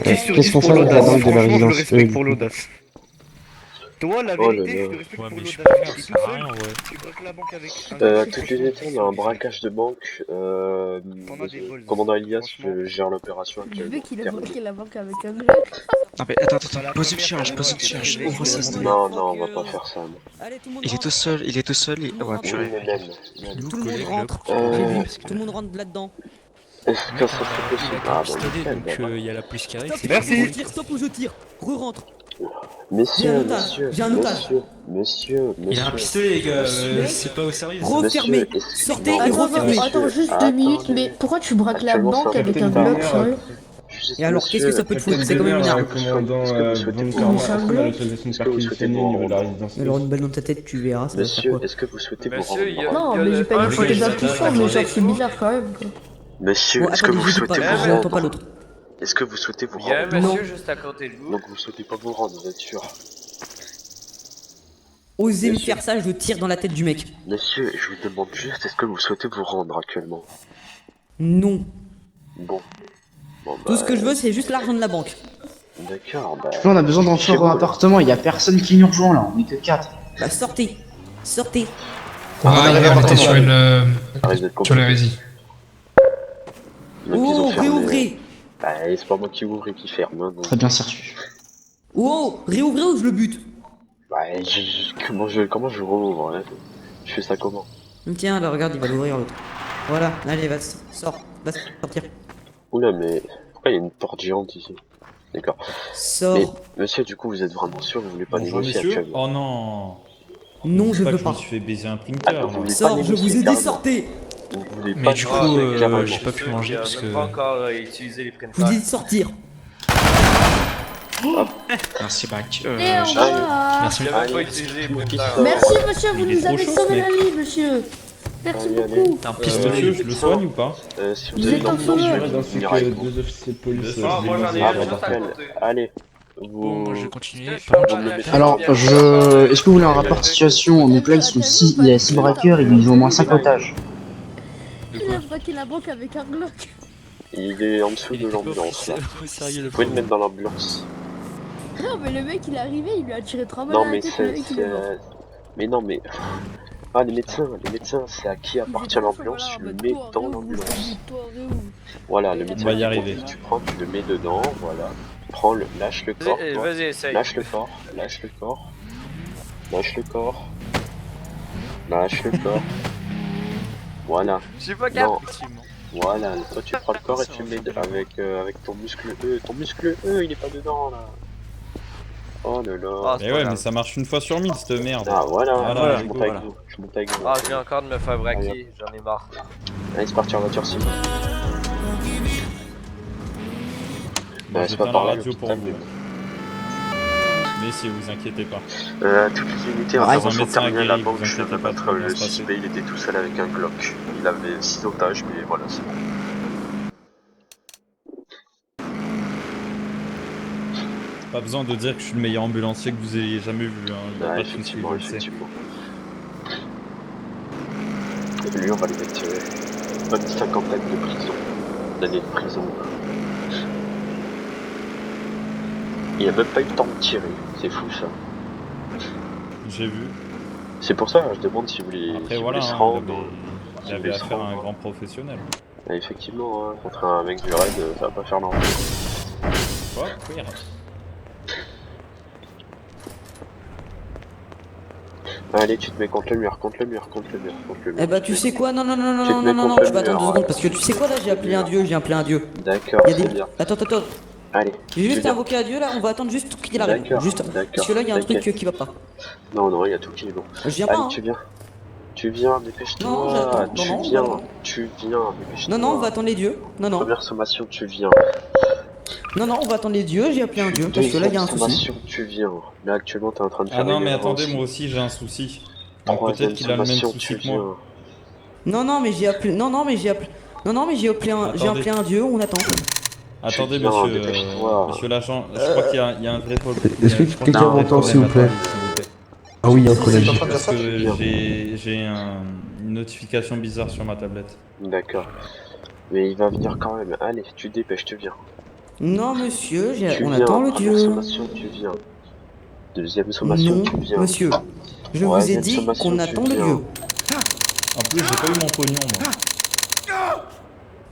10 sur 10 pour l'audace, franchement, je le respecte pour l'audace. Toi, la vérité, je te respecte pour l'audace. Tu es tout seul, tu braques la banque avec... Toutes les étés, on a un braquage de banque. Commandant Elias gère l'opération Je actuellement. veux qu'il a bloqué la banque avec un Glock. Non mais attends, pose une charge, ouvre ça. Non, non, on va pas faire ça. Non. Il est tout seul, ouais, purée. Tout le monde rentre. J'ai vu, tout le monde rentre là-dedans. Est-ce que ça serait possible? Ah, bon, il y a la police qui arrive. Merci. Stop ou je tire. Re-rentre. Messieurs, J'ai un otage. Messieurs. Il a un pistolet, les gars, c'est pas au sérieux. Refermez. Sortez et refermez. Attends juste 2 minutes, mais pourquoi tu braques la banque avec un Glock sérieux? Et alors, qu'est-ce que ça peut te foutre? C'est quand même une arme. Alors, une balle dans ta tête, tu verras. Monsieur, est-ce que vous souhaitez vous rendre? Non, mais j'ai pas dit que c'était d'impuissant, mais genre c'est bizarre quand même. Monsieur, est-ce que vous souhaitez vous J'entends pas rendre? l'autre. Est-ce que vous souhaitez vous Il y a un rendre? monsieur juste à côté de vous. Donc vous souhaitez pas vous rendre, vous êtes sûr? Osez me faire ça, je tire dans la tête du mec. Monsieur, je vous demande juste, est-ce que vous souhaitez vous rendre actuellement? Non. Bon. Tout ce que je veux, c'est juste l'argent de la banque. D'accord, bah... Là, on a besoin d'en faire un appartement, il y a personne qui nous rejoint là, on est que 4. Bah sortez. Sortez. On va arrêter sur une... sur l'hérésie. Oh, réouvrez. Bah, c'est pas moi qui ouvre et qui ferme. Hein, donc... Très bien servi. Oh, réouvrez ou je le bute? Bah, comment je rouvre hein? Je fais ça comment? Tiens, là, regarde, il va l'ouvrir l'autre. Voilà, allez, va, sors, va sortir. Oula, mais pourquoi il y a une porte géante ici? D'accord. Sors. Mais, monsieur, du coup, vous êtes vraiment sûr que vous voulez pas négocier actuellement? Oh non. Non, je veux pas. pas. Je me suis fait baiser un printer. Sors, je vous ai dit sortez. Mais du coup, j'ai pas pu manger parce que... pas encore utilisé les printers. Je vous dis de sortir. Merci, Bac. Merci. J'avais pas utilisé les printers. Merci monsieur, vous nous avez sauvé la vie monsieur. Merci beaucoup. T'as un pistolet, je le soigne ou pas? Si vous avez un sauveur. Ainsi que 2 officiers de police. Moi j'en ai un juste à côté. Allez. Bon, moi je vais continuer. Alors, est-ce que vous voulez un rapport de situation? Donc là, il y a 6 braqueurs et ils ont au moins 5 otages. Il a braqué la banque avec un Glock. Il est en dessous de l'ambulance là. Vous pouvez le mettre dans l'ambulance. Non mais le mec il est arrivé, il lui a tiré 3 balles Non à la mais tête, le mec il est mort. Mais non mais... Ah les médecins, c'est à qui appartient l'ambulance, tu le mets dans l'ambulance. Voilà, le médecin, on va y arriver. Tu prends, tu le mets dedans, voilà. Prends le, lâche le corps, toi. Vas-y, essaye. Lâche le corps, lâche le corps. Lâche le corps. Lâche le corps. Voilà. Je suis pas Non. Voilà, toi tu prends le corps et tu le mets avec ton muscle E. Ton muscle E, il est pas dedans là. Oh là là. Mais ouais, mais ça marche une fois sur 1000 cette merde. Ah voilà, Voilà, je monte avec vous. Je monte avec vous. Ah, je viens encore de me faire braquer, j'en ai marre. Allez, c'est parti en voiture, Simon. Bon, C'est pas j'éteins par la là, radio pour l'hôpital, vous. Mais si, vous inquiétez pas. Toutes les unités Ah, ils ont un intervention médecin terminée, la aguerri, banque, vous je viens inquiétez pas, d'abattre tout va bien le se passer. suspect, il était tout seul avec un Glock. Il avait 6 otages, mais voilà, c'est bon. Pas besoin de dire que je suis le meilleur ambulancier que vous ayez jamais vu, hein. Il y a Ah, pas de soucis, je le sais. Et lui, on va lui mettre une bonne cinquantaine de prison. D'années de prison. Il a même pas eu le temps de tirer, c'est fou ça. J'ai vu. C'est pour ça, je demande si vous voulez, Après si voilà, vous voulez se hein, rendre. il avait affaire à un grand professionnel. Ah, effectivement, hein, contre un mec du raid, ça va pas faire l'enfer. Quoi? Oui. Allez, tu te mets contre le mur, contre le mur, contre le mur, contre le mur. Eh bah tu sais quoi, non non non non Tu te non mets non non non, contre tu vas le mur, attendre 2 ouais. secondes parce que tu sais quoi là, j'ai appelé un dieu, j'ai appelé un dieu. D'accord, Il y a c'est des... bien. Attends. Allez. J'ai juste invoqué un dieu là, on va attendre juste qu'il arrive. D'accord, Juste. d'accord, Parce que là il y a un truc t'inquiète. qui va pas. Non, il y a tout qui est bon. Je viens Allez, pas, hein. Tu viens, dépêche-toi. Non, j'attends. Tu viens, dépêche-toi. Non, on va attendre les dieux. Non. Première sommation, tu viens. Non, on va attendre les dieux, j'ai appelé un dieu parce que là il y a un souci. Sommation, tu viens. Là, actuellement, t'es en train de faire Ah non, une mais erreur attendez, aussi. moi aussi j'ai un souci. Donc Troisième peut-être qu'il a le même sommation, souci tu que moi. viens. Non, mais j'ai appelé. Non, mais j'ai appelé. Non, mais j'ai appelé un dieu, on attend. Attendez, viens, monsieur, monsieur l'agent, je crois qu'il y a un vrai problème. Est-ce que quelqu'un m'entend, s'il vous plaît? Ah oui, un collège. Parce que j'ai une notification bizarre sur ma tablette. D'accord. Mais il va venir quand même. Allez, tu te dépêches, tu viens. Non, monsieur, Tu on viens, attend le première dieu. sommation, tu viens. Deuxième sommation, Non, tu viens. monsieur. Je vous ai Troisième dit sommation, qu'on tu attend le viens. dieu. En plus, j'ai pas eu mon pognon, moi.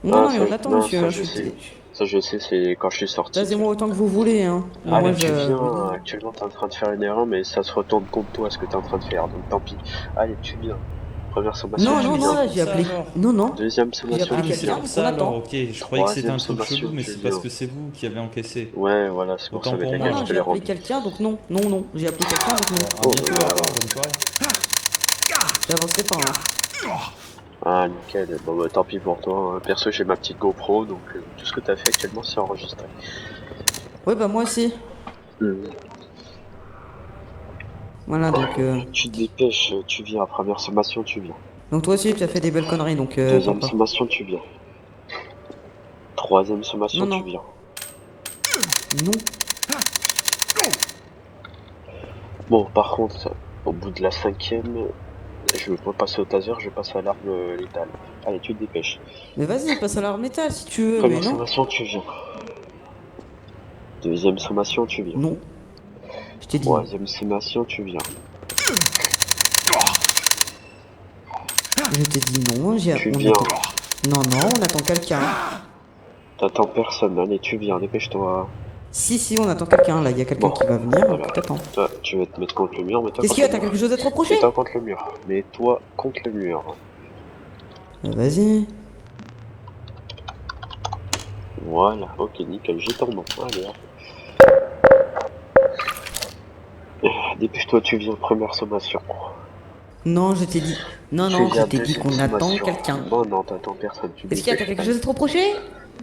Non, Ah, mais on attend, monsieur. ça, je sais. Ça, je sais, c'est quand je suis sorti. Tasez-moi autant que vous voulez, hein. Allez, Moi, tu viens. Actuellement, t'es en train de faire une erreur, mais ça se retourne contre toi ce que t'es en train de faire, donc tant pis. Allez, tu viens. Première sommation, tu viens. Non, j'ai appelé. Non. Deuxième sommation, appelé tu quelqu'un. viens. On Ça attend. alors, ok, je croyais que c'était un truc Troisième chelou, mais sommation, c'est tu parce viens. que c'est vous qui avez encaissé. Ouais, voilà, c'est pour Autant ça pour avec moi. laquelle je te J'ai l'ai appelé rendu. quelqu'un, donc non. J'ai appelé quelqu'un, donc non. À bientôt, au revoir, bonne soirée. J'avancerai pas, hein. Ah, nickel. Bon, bah tant pis pour toi. Hein. Perso, j'ai ma petite GoPro, donc tout ce que t'as fait actuellement, c'est enregistré. Ouais, bah moi aussi. Voilà, donc. Tu te dépêches, tu viens. Première sommation, tu viens. Donc toi aussi, tu as fait des belles conneries, donc. Deuxième papa. sommation, tu viens. Troisième sommation, Non. tu viens. Non. Bon, par contre, au bout de la cinquième, je veux pas passer au taser, je passe à l'arme létale. Allez, tu te dépêches. Mais vas-y, passe à l'arme métal si tu veux, mais Première non. sommation, tu viens. Deuxième sommation, tu viens. Non. Je t'ai dit. Troisième sommation, tu viens. Je t'ai dit non, Tu on viens. attend. Non, on attend quelqu'un. T'attends personne, allez, tu viens, dépêche-toi. Si, on attend quelqu'un, là, il y a quelqu'un qui va venir, Voilà. t'attends. Toi, tu vas te mettre contre le mur, mais toi Qu'est-ce qu'il y a, t'as quelque chose à te reprocher? Mets-toi contre le mur. Mets-toi contre le mur. Vas-y. Voilà, ok, nickel, j'ai ton nom. Allez, hop. Dépêche-toi, tu viens, première sommation. Non, je t'ai dit. Non, Tu je viens, t'ai dit deuxième qu'on attend sommation. quelqu'un. Non, t'attends personne. Tu Est-ce qu'il y a, t'as dépêches. quelque chose à te reprocher?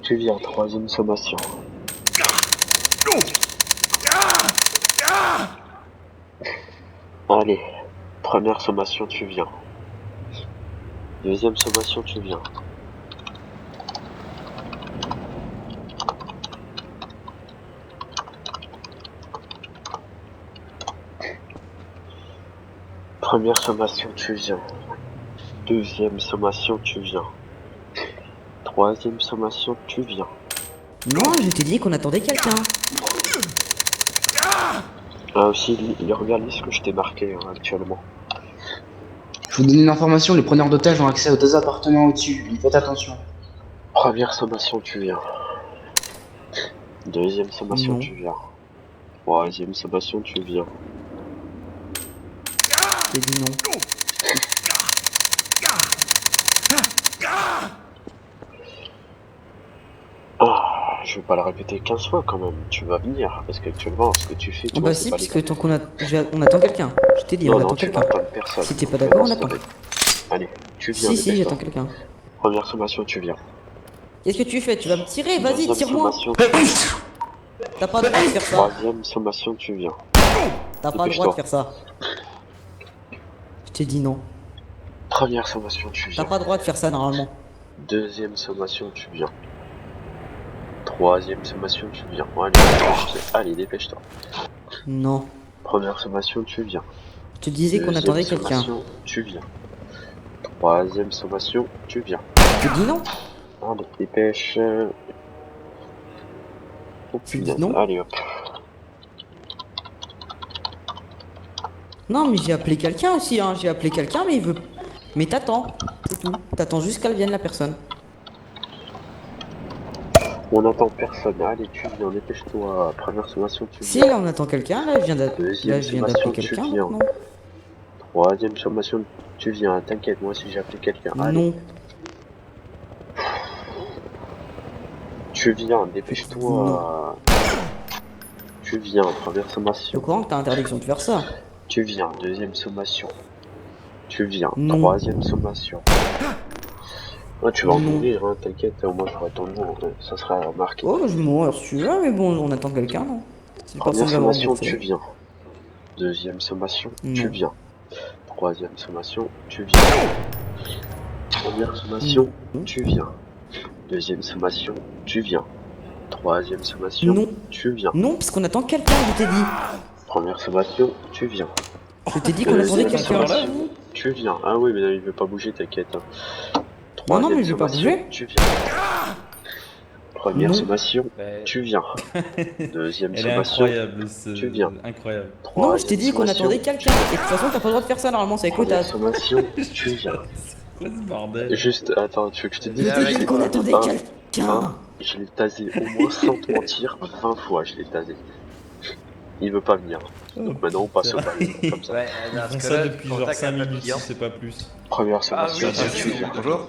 Tu viens, troisième sommation. Allez, première sommation, tu viens. Deuxième sommation, tu viens. Première sommation, tu viens. Deuxième sommation, tu viens. Troisième sommation, tu viens. Non, je t'ai dit qu'on attendait quelqu'un. Ah aussi, regarde ce que je t'ai marqué hein, actuellement. Je vous donne une information, les preneurs d'otages ont accès aux 2 appartements au-dessus, faites attention. Première sommation, tu viens. Deuxième sommation, Non. tu viens. Troisième sommation, tu viens. Je t'ai dit non. je vais pas le répéter 15 fois quand même. Tu vas venir, parce qu'actuellement, ce que tu fais, tu Oh vois, bah c'est si, pas parce que légal. tant on attend quelqu'un. Je t'ai dit, on Non, attend non, tu quelqu'un. n'attends personne. Si t'es pas d'accord, on attend. Allez, tu viens. Si, si, dépêche-toi. j'attends quelqu'un. Première sommation, tu viens. Qu'est-ce que tu fais? Tu vas me tirer? Vas-y, Deuxième tire-moi. sommation, T'as pas le droit de faire ça. Troisième sommation, tu viens. T'as pas le droit de faire ça. Je t'ai dit non. Première sommation, tu viens. T'as pas le droit de faire ça normalement. Deuxième sommation, tu viens. Troisième sommation, tu viens. Bon, allez, dépêche-toi. Allez, dépêche-toi. Non. Première sommation, tu viens. Je te disais qu'on Deuxième attendait quelqu'un. sommation, tu viens. Troisième sommation, tu viens. Je te dis non. Allez, dépêche. Oh, punaise. non. Allez, hop. Non, mais j'ai appelé quelqu'un aussi, hein. J'ai appelé quelqu'un, mais il veut. Mais t'attends. C'est tout. T'attends juste qu'elle vienne la personne. On n'attend personne. Allez, tu viens, dépêche-toi. Première sommation, tu Si viens. là on attend quelqu'un, là je viens d'appeler Deuxième sommation, tu quelqu'un. viens. Non. Troisième sommation, tu viens. T'inquiète, moi aussi j'ai appelé quelqu'un. Allez. Non. Tu viens, dépêche-toi. Tu viens, première sommation. Au courant que t'as interdiction de faire ça. Tu viens, deuxième sommation. Tu viens, Non. troisième sommation. Ah, tu vas en Non. mourir, hein, t'inquiète, au moins j'aurai ton nom, ça sera marqué. Oh, je vais mourir si tu veux, mais bon, on attend quelqu'un, non? Si Première personne va me sommation, rembourser. tu viens. Deuxième sommation, tu Non. viens. Troisième sommation, tu viens. Première sommation, tu viens. Deuxième sommation, tu viens. Troisième sommation, Non. tu viens. Non, parce qu'on attend quelqu'un, je t'ai dit. Première sommation, tu viens. Je t'ai dit qu'on attendait Deuxième quelqu'un. sommation, tu viens. Ah oui, mais non, il veut pas bouger, t'inquiète. Hein. Non, non, Troisième mais je vais pas sommation, bouger. Tu viens. Première Non. sommation, tu viens. Deuxième Elle est sommation, incroyable, tu viens. incroyable. Non, je t'ai dit qu'on sommation, attendait quelqu'un. Et de toute façon, t'as pas le droit de faire ça, normalement, c'est avec le Première tas. sommation, tu viens. Quoi ce bordel? Juste, attends, tu veux que je te dise? Je t'ai dit qu'on attendait quelqu'un. Je l'ai tasé au moins sans te mentir 20 fois, je l'ai tasé. Il veut pas venir. Donc maintenant on passe au bal, comme ça. Ils font ça depuis genre 5 minutes, si c'est pas plus. Première sommation, oui, tu viens. bonjour.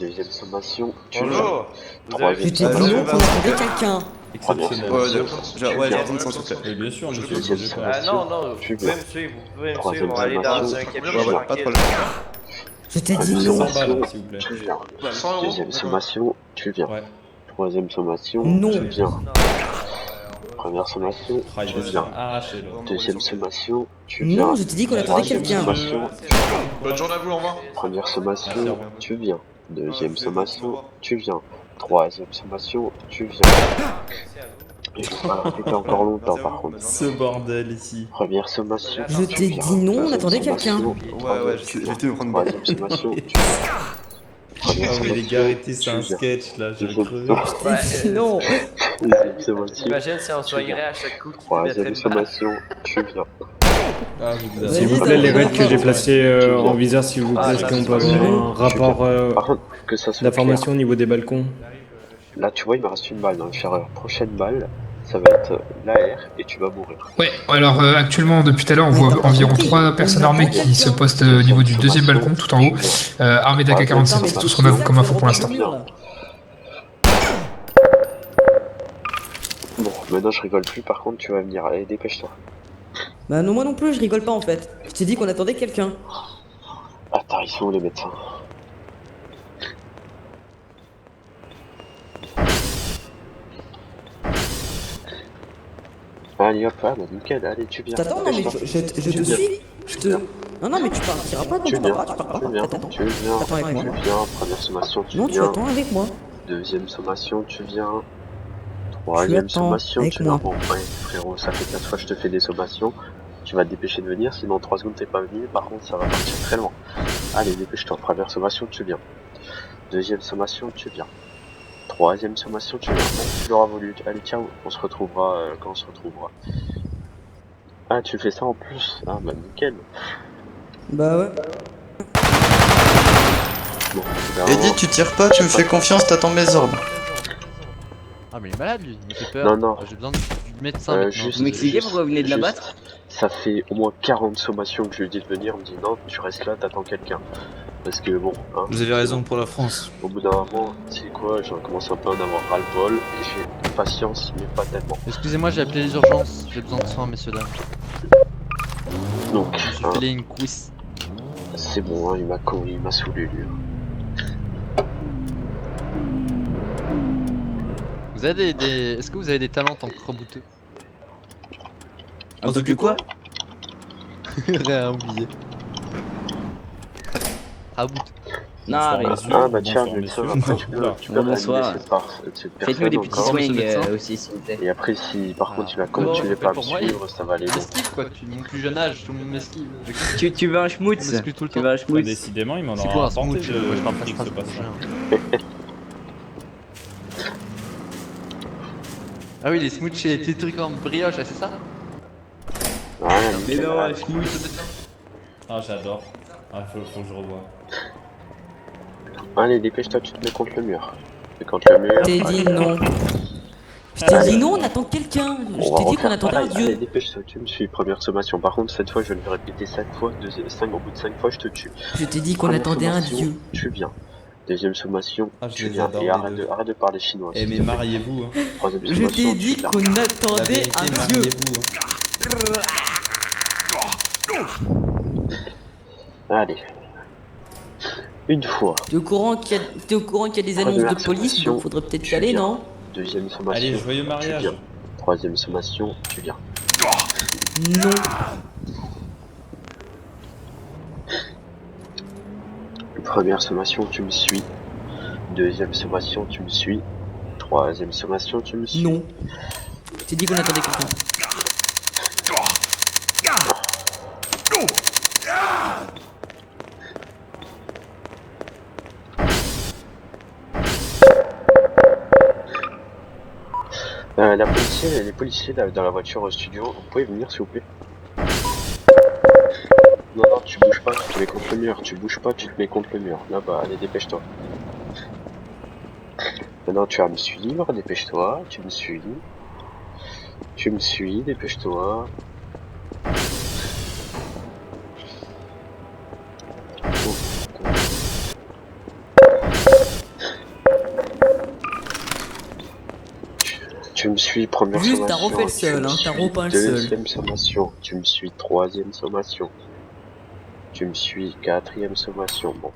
Deuxième sommation, tu Bonjour. viens. Je Troisième t'ai dit non qu'on attendait quelqu'un. Exceptionnel. Ouais, Ouais, j'ai besoin de s'il te plaît. Bien sûr, monsieur. Deuxième bougez pas. sommation, tu viens. Troisième sommation, tu viens. Je t'ai dit Première non. sommation, s'il vous plaît. tu viens. 100 euros. Deuxième sommation, tu viens. Troisième sommation, Non. tu viens. Première sommation, Ah, il tu va se viens. faire arracher là. Deuxième sommation, tu viens. Non, je t'ai dit qu'on attendait Troisième quelqu'un. sommation, Bonne journée à vous, au revoir. première sommation, tu viens. Deuxième sommation, tu viens. Troisième sommation, tu viens. Et je vais pas le répéter encore longtemps par contre. Ce bordel ici. Première sommation, Je tu t'ai viens. dit non, on Deuxième attendait quelqu'un. sommation, Ouais, j'ai été me prendre une Troisième sommation, tu viens. Première Ah mais les sommation, gars, arrêtez, c'est un tu viens. sketch là, j'ai Deuxième crevé. Non. Deuxième sommation, Imagine si on tu soignerait viens. à chaque coup qui Troisième sommation, tu viens. Ah, je vous Vas-y, S'il vous ça plaît, va, les ça règles va. que j'ai placées en viseur, s'il vous plaît, est-ce qu'on peut avoir un rapport Par contre, que ça soit d'information au niveau des balcons? clair. Là, tu vois, il me reste une balle dans le charreur. Prochaine balle, ça va être l'AR et tu vas mourir. Ouais, alors actuellement, depuis tout à l'heure, on voit environ 3 personnes armées qui se postent au niveau du deuxième balcon, tout en haut, armées d'AK-47, c'est tout ce qu'on a comme info pour l'instant. Bon, maintenant je rigole plus, par contre tu vas venir, allez dépêche-toi. Bah non, moi non plus, je rigole pas en fait. Je t'ai dit qu'on attendait quelqu'un. Attends, ils sont où les médecins? Allez hop, ah bah nickel, allez tu viens. T'attends, non mais dépêche-toi. je te Tu viens. suis. Je te. Non, non, mais tu partiras pas, non, Tu tu viens, pars pas, tu pars tu pas. viens, Attends, tu viens, Attends avec moi. tu viens, première sommation tu Non, tu viens, attends avec moi. deuxième sommation tu viens, troisième attends sommation avec tu viens. moi. Bon ouais frérot, ça fait 4 fois que je te fais des sommations, tu vas te dépêcher de venir, sinon en 3 secondes t'es pas venu, par contre ça va partir très loin. Allez dépêche-toi, première sommation tu viens, deuxième sommation tu viens, troisième sommation tu viens. Bon, tu l'auras voulu, allez ciao, on se retrouvera quand on se retrouvera. Ah tu fais ça en plus, ah bah nickel. Bah ouais. Bon, Eddie, tu tires pas, tu me fais confiance, t'attends mes ordres. Ah, mais il est malade lui, il me fait peur. Non, non. J'ai besoin du médecin maintenant. Juste, Vous m'expliquez pourquoi vous venez de la juste, battre? Ça fait au moins 40 sommations que je lui ai dit de venir, il me dit non, tu restes là, t'attends quelqu'un. parce que bon. Hein, Vous avez raison pour la France. Au bout d'un moment, tu sais quoi, j'en commence un peu à en avoir ras-le-bol et j'ai patience, mais pas tellement. Excusez-moi, j'ai appelé les urgences. J'ai besoin de soins, messieurs, dames. Donc, Je vais filer une cuisse. c'est bon, hein, il m'a saoulé lui. Vous avez des... Est-ce que vous avez des talents en tant que rebouteux? En tant que quoi? Rien oublié. Rabout. Non, Ah bah tiens, Nelson, après tu peux bonsoir. cette Faites-nous des petits encore. swings aussi, s'il vous plaît. Et après, si par contre tu vas continuer pas à me suivre, ça va aller long. M'esquive quoi, mon plus jeune âge, tout le monde m'esquive. Tu veux un schmutz? Tu veux un schmutz? Décidément, il m'en C'est aura quoi un rapporté smooch? de Moi, je parle pas trucs, ce passage. Ah oui, les smooches et les trucs en brioche, c'est ça? Mais non, Ah, j'adore. Ah, faut que je revoie. Allez, dépêche-toi, tu te mets contre le mur. Et contre le mur. Je t'ai dit non. Je t'ai dit non, on attend quelqu'un. Je t'ai dit qu'on attendait un Allez, dieu. dépêche-toi, tu me suis. Première sommation. Par contre, cette fois, je vais le répéter 5 fois. Au bout de 5 fois, je te tue. Je t'ai dit qu'on Première attendait un sommation, dieu. Tu viens. Deuxième sommation, Ah, je tu les viens. adore, Et les arrête deux. de parler chinois. Eh, s'il mais te plaît. mariez-vous. Hein. Troisième Je sommation, t'ai tu dit viens. qu'on La attendait vérité, un dieu. mariez-vous. Hein. Allez. Une fois. T'es au courant qu'il y a des annonces de police, donc faudrait peut-être y aller, non? Deuxième sommation. Allez, joyeux tu mariage. viens. Troisième sommation, tu viens. Non. Première sommation, tu me suis. Deuxième sommation, tu me suis. Troisième sommation, tu me suis. Non. Je t'ai dit qu'on attendait quelqu'un. Les policiers là, dans la voiture au studio, vous pouvez venir s'il vous plaît? Non, non, tu bouges pas, tu te mets contre le mur. Tu bouges pas, tu te mets contre le mur. Là-bas, allez, dépêche-toi. Maintenant, tu vas me suivre, dépêche-toi, tu me suis. Tu me suis, dépêche-toi. Tu me suis, première Juste, sommation. t'as refait le seul, hein, t'as repeint le seul. Deuxième sommation, tu me suis, troisième sommation. Tu me suis, quatrième sommation, bon.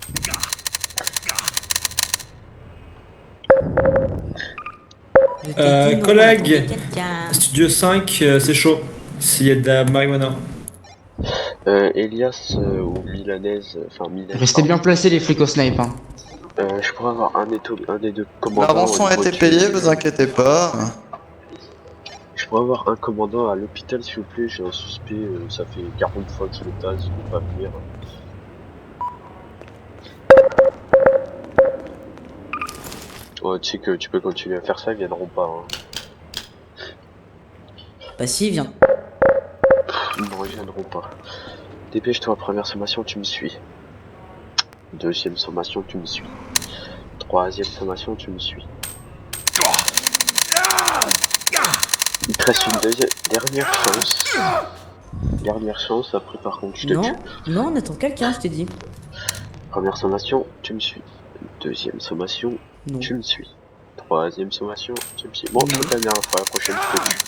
Collègue, Studio 5, c'est chaud. S'il y a de la marijuana. Elias ou Milanaise, enfin Milanaise. Restez bien placés les flics au snipe. Hein. Je pourrais avoir un des deux commandants. La rançon a été payée, vous inquiétez pas. Je pourrais avoir un commandant à l'hôpital s'il vous plaît, j'ai un suspect, ça fait 40 fois que je le tasse, il ne veut pas venir. Ouais, tu sais que tu peux continuer à faire ça, ils viendront pas. Hein. Bah si, viens. Non, ils viendront pas. Dépêche-toi, première sommation, tu me suis. Deuxième sommation, tu me suis. Troisième sommation, tu me suis. Il te reste une dernière chance. Dernière chance, après par contre je te Non, tue. non, on attend quelqu'un, je t'ai dit. Première sommation, tu me suis. Deuxième sommation, non. Tu me suis. Troisième sommation, tu me suis. Bon, c'est la dernière fois, la prochaine je te tue.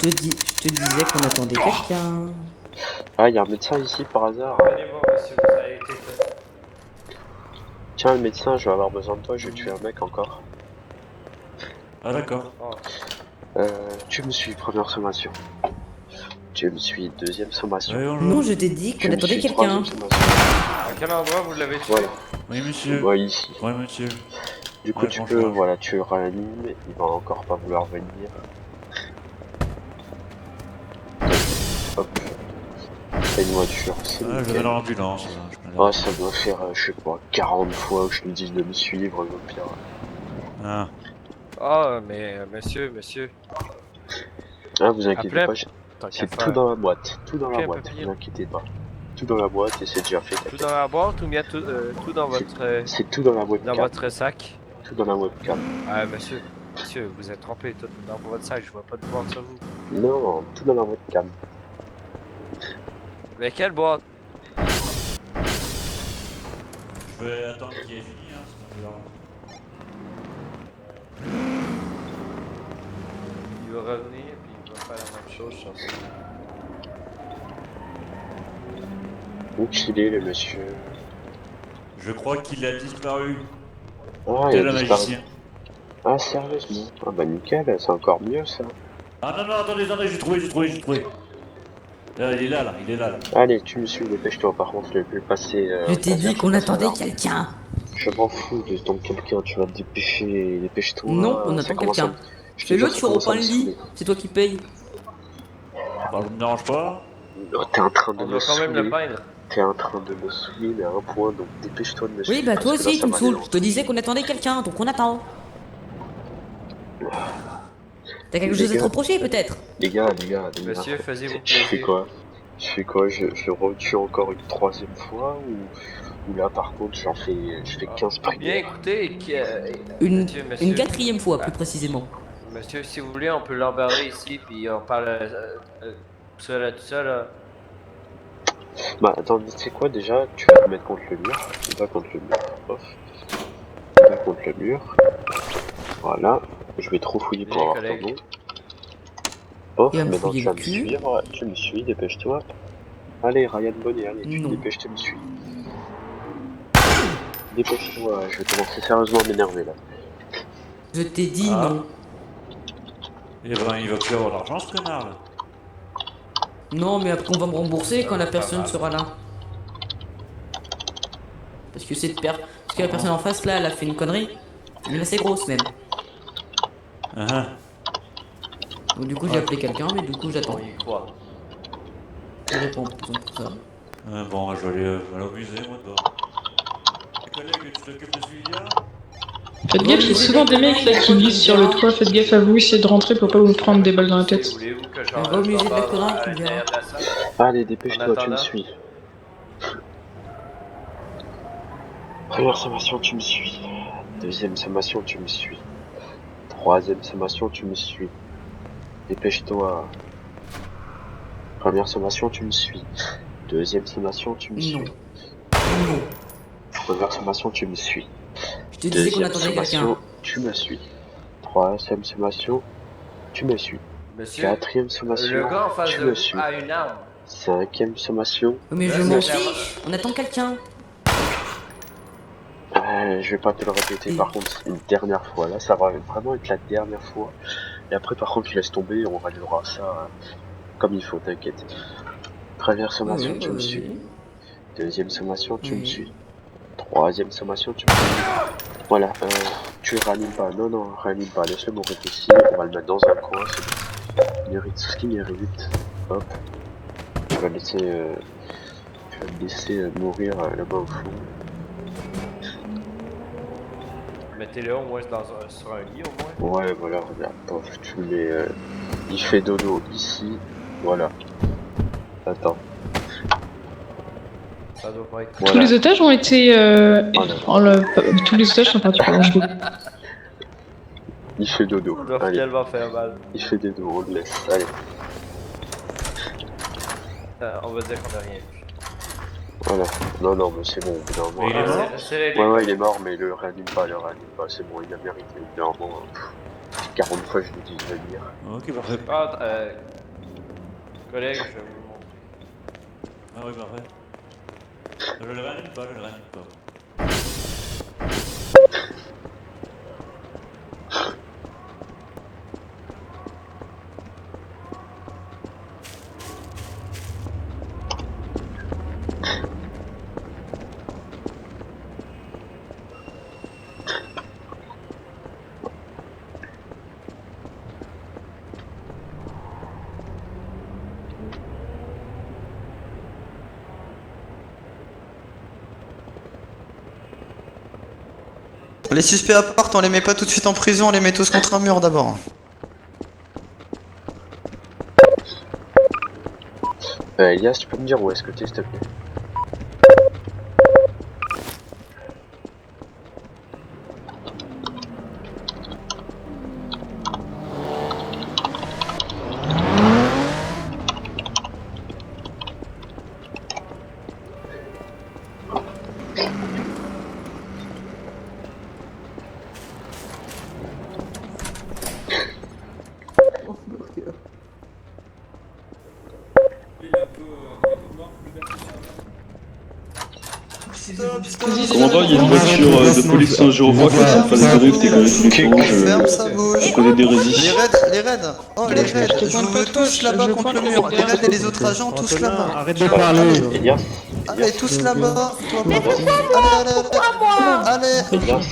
Je te disais qu'on attendait quelqu'un. Ah, il y a un médecin ici par hasard. Tiens, le médecin, je vais avoir besoin de toi, je vais tuer un mec encore. Ah d'accord. Tu me suis, première sommation. Tu me suis, deuxième sommation. Non, je t'ai dit qu'on attendait quelqu'un. À quel endroit vous l'avez tué? Voilà. Oui monsieur. Ouais, ici. Ouais monsieur. Du coup, Ouais, tu bonjour. peux, voilà, tu réanimes, il va encore pas vouloir venir. Hop. C'est une voiture, c'est Ah, je vais nickel. dans l'ambulance. Ah, ça doit faire, je sais pas, 40 fois que je lui dis de me suivre, le pire. Ah. Oh, mais monsieur. Ah, vous inquiétez Appelez- pas, Tant qu'à c'est faire. tout dans la boîte. Tout dans Appelez la un boîte, papillon. vous inquiétez pas. Tout dans la boîte et c'est déjà fait. Tout dans la boîte ou bien tout dans votre C'est tout dans la webcam. dans votre sac? Tout dans la webcam. Ah monsieur, vous êtes trompé tout dans votre sac, je vois pas de boîte sur vous. Non, tout dans la webcam. Mais quelle boîte? Je vais attendre qu'il ait fini, hein, sinon Il va revenir et puis il va faire la même chose sur ça. Où qu'il est, le monsieur? je crois qu'il a disparu. Ah, il Tel a un disparu. magicien. Ah, sérieusement? Ah bah nickel, c'est encore mieux ça. Ah non, non, attendez, j'ai trouvé. Là, il est là, il est là. Allez, tu me suis, dépêche-toi. Par contre, je vais passer. Je t'ai dit qu'on attendait quelqu'un. Je m'en fous de ton quelqu'un, tu vas te dépêcher, dépêche-toi. Non, on ça attend commence quelqu'un. à- je te Fais-le, jure, ça tu commence à reprends le me lit. saouler. C'est toi qui paye. Bah, je me dérange pas. Oh, t'es en train de On me doit quand même le saouler. peindre. T'es en train de me saouler, mais à un point, donc dépêche-toi de me Oui, suivre, bah parce toi que là, aussi, ça tu me va aller saoules. loin. Je te disais qu'on attendait quelqu'un, donc on attend. T'as quelque Les chose à te gars. reprocher, peut-être? Les gars. Monsieur, faisiez-vous Je fais plaisir. quoi? Je retue encore une troisième fois ou là par contre je fais 15 Bien prières. écoutez, Une monsieur. quatrième fois, plus précisément. Monsieur, si vous voulez, on peut l'embarrer ici, puis on parle tout seul à tout seul. Bah attends, tu sais quoi déjà? Tu vas te mettre contre le mur. Tu vas contre le mur. Off. Tu vas contre le mur. Voilà. Je vais trop fouiller pour Bien, avoir ton collègue. nom. Off, Il va me maintenant fouiller tu vas le me cul. suivre. Tu me suis, dépêche-toi. Allez, Ryan Bonnet, allez, tu te Non. dépêches, tu me suis. Dépêche-toi, je vais commencer sérieusement à m'énerver là. Je t'ai dit Ah. non. Eh ben, il va plus avoir d'argent, ce connard là. Non, mais après on va me rembourser quand la personne sera là. Parce que parce que la personne en face là, elle a fait une connerie. Mais assez grosse même. Donc du coup j'ai appelé quelqu'un, mais du coup j'attends. On y croit. Je réponds pour ça. Bon, je vais aller abuser, moi, de bord. Tes collègues, tu t'occupes de celui-là? Faites gaffe, il y a souvent des mecs là qui glissent sur le toit, faites gaffe à vous, essayez de rentrer pour pas vous prendre des balles dans la tête. Voulez-vous que je On va au musée de la connerie, tu me diras. l'intérieur de la salle? Allez, En dépêche-toi, tu me attendant. suis. Première sommation, tu me suis. Deuxième sommation, tu me suis. Troisième sommation, tu me suis. Dépêche-toi. Première sommation, tu me suis. Deuxième sommation, tu me suis. Première sommation, tu me suis. Je te disais qu'on Deuxième attendait sommation, quelqu'un. tu me suis. Troisième sommation, tu me suis. Monsieur, Quatrième sommation, le gars en face tu de me vous suis. a une arme. Cinquième sommation. Mais je m'en fiche. On attend quelqu'un. Je vais pas te le répéter par contre une dernière fois. Là, ça va vraiment être la dernière fois. Et après, par contre, tu laisses tomber, on réglera ça comme il faut, t'inquiète. Première sommation, tu me suis. Deuxième sommation, tu me suis. Troisième sommation, tu me suis. Voilà, tu réanimes pas. Non, non, réanime pas. Laisse-le mourir ici. On va le mettre dans un coin. C'est bon. Il mérite ce qu'il mérite. Hop. Je vais le laisser mourir là-bas au fond. Mettez-le au moins sur un lit au moins. Ouais, voilà, regarde, pof, tu le mets. Il fait dodo ici, voilà. Attends. Ça doit pas être. Voilà. Tous les otages ont été. Tous les otages sont partis pour l'ange. Il fait dodo. Leur Allez. qu'elle va faire mal. Il fait des dos, on le laisse. Allez. On va dire qu'on a rien vu. Voilà. Non, non, mais c'est bon, au bout d'un moment. Mais il est mort Ouais, ouais, il est mort, mais le réanime pas, c'est bon, il a mérité. Au bout d'un moment, 40 fois je lui dis de venir. Ok, parfait. Ah, collègue, je vais vous montrer. Ah oui, parfait. Je le réanime pas. Les suspects apportent, on les met pas tout de suite en prison, on les met tous contre un mur d'abord. Elias, tu peux me dire où est-ce que t'es, s'il te plaît? Commandant, il y a une voiture de police Saint-Gérovois qui essaie de faire des drift et connaît tous les franges. À côté des résis. Les raids. Oh, les raids. Je vous veux tous là-bas contre le mur. Les raids et les autres agents, tous là-bas. Arrête de parler. Allez, tous là-bas. Allez,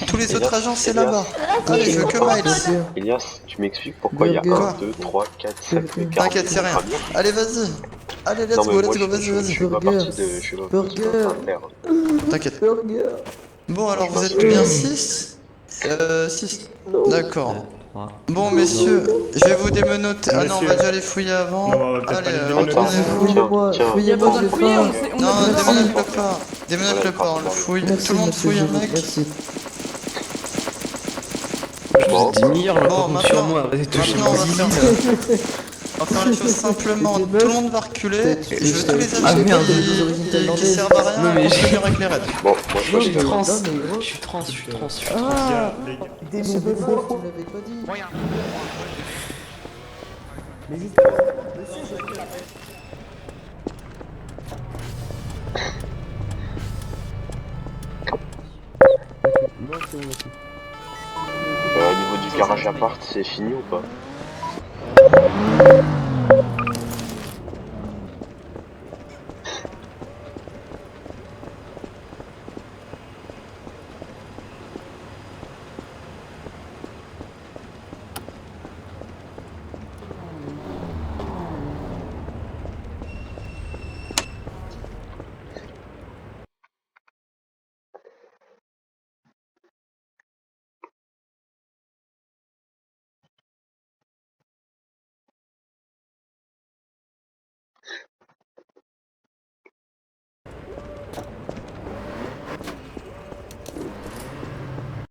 tous les autres agents, c'est là-bas. Allez, je veux que Miles. Elias, tu m'expliques pourquoi il y a 1, 2, 3, 4, 5 mecs. T'inquiète, c'est rien. Allez, vas-y. Allez, let's go, vas-y. T'inquiète. Bon, alors vous êtes bien 6 6. D'accord. Bon, messieurs, je vais vous démenoter. Ah non, on va déjà les fouiller avant. Allez, retournez-vous. Non, démenote-le pas. Démenote-le pas, on le fouille. Tout le monde fouille un mec. Bon, maintenant, on va faire les choses simplement. Tout le monde va reculer. Je veux tous les agents qui servent à rien. On se finir avec les raids. Bon, moi Je suis trans. Ah, des mauvais mots, tu l'avais pas dit. Au niveau du garage appart, c'est fini ou pas?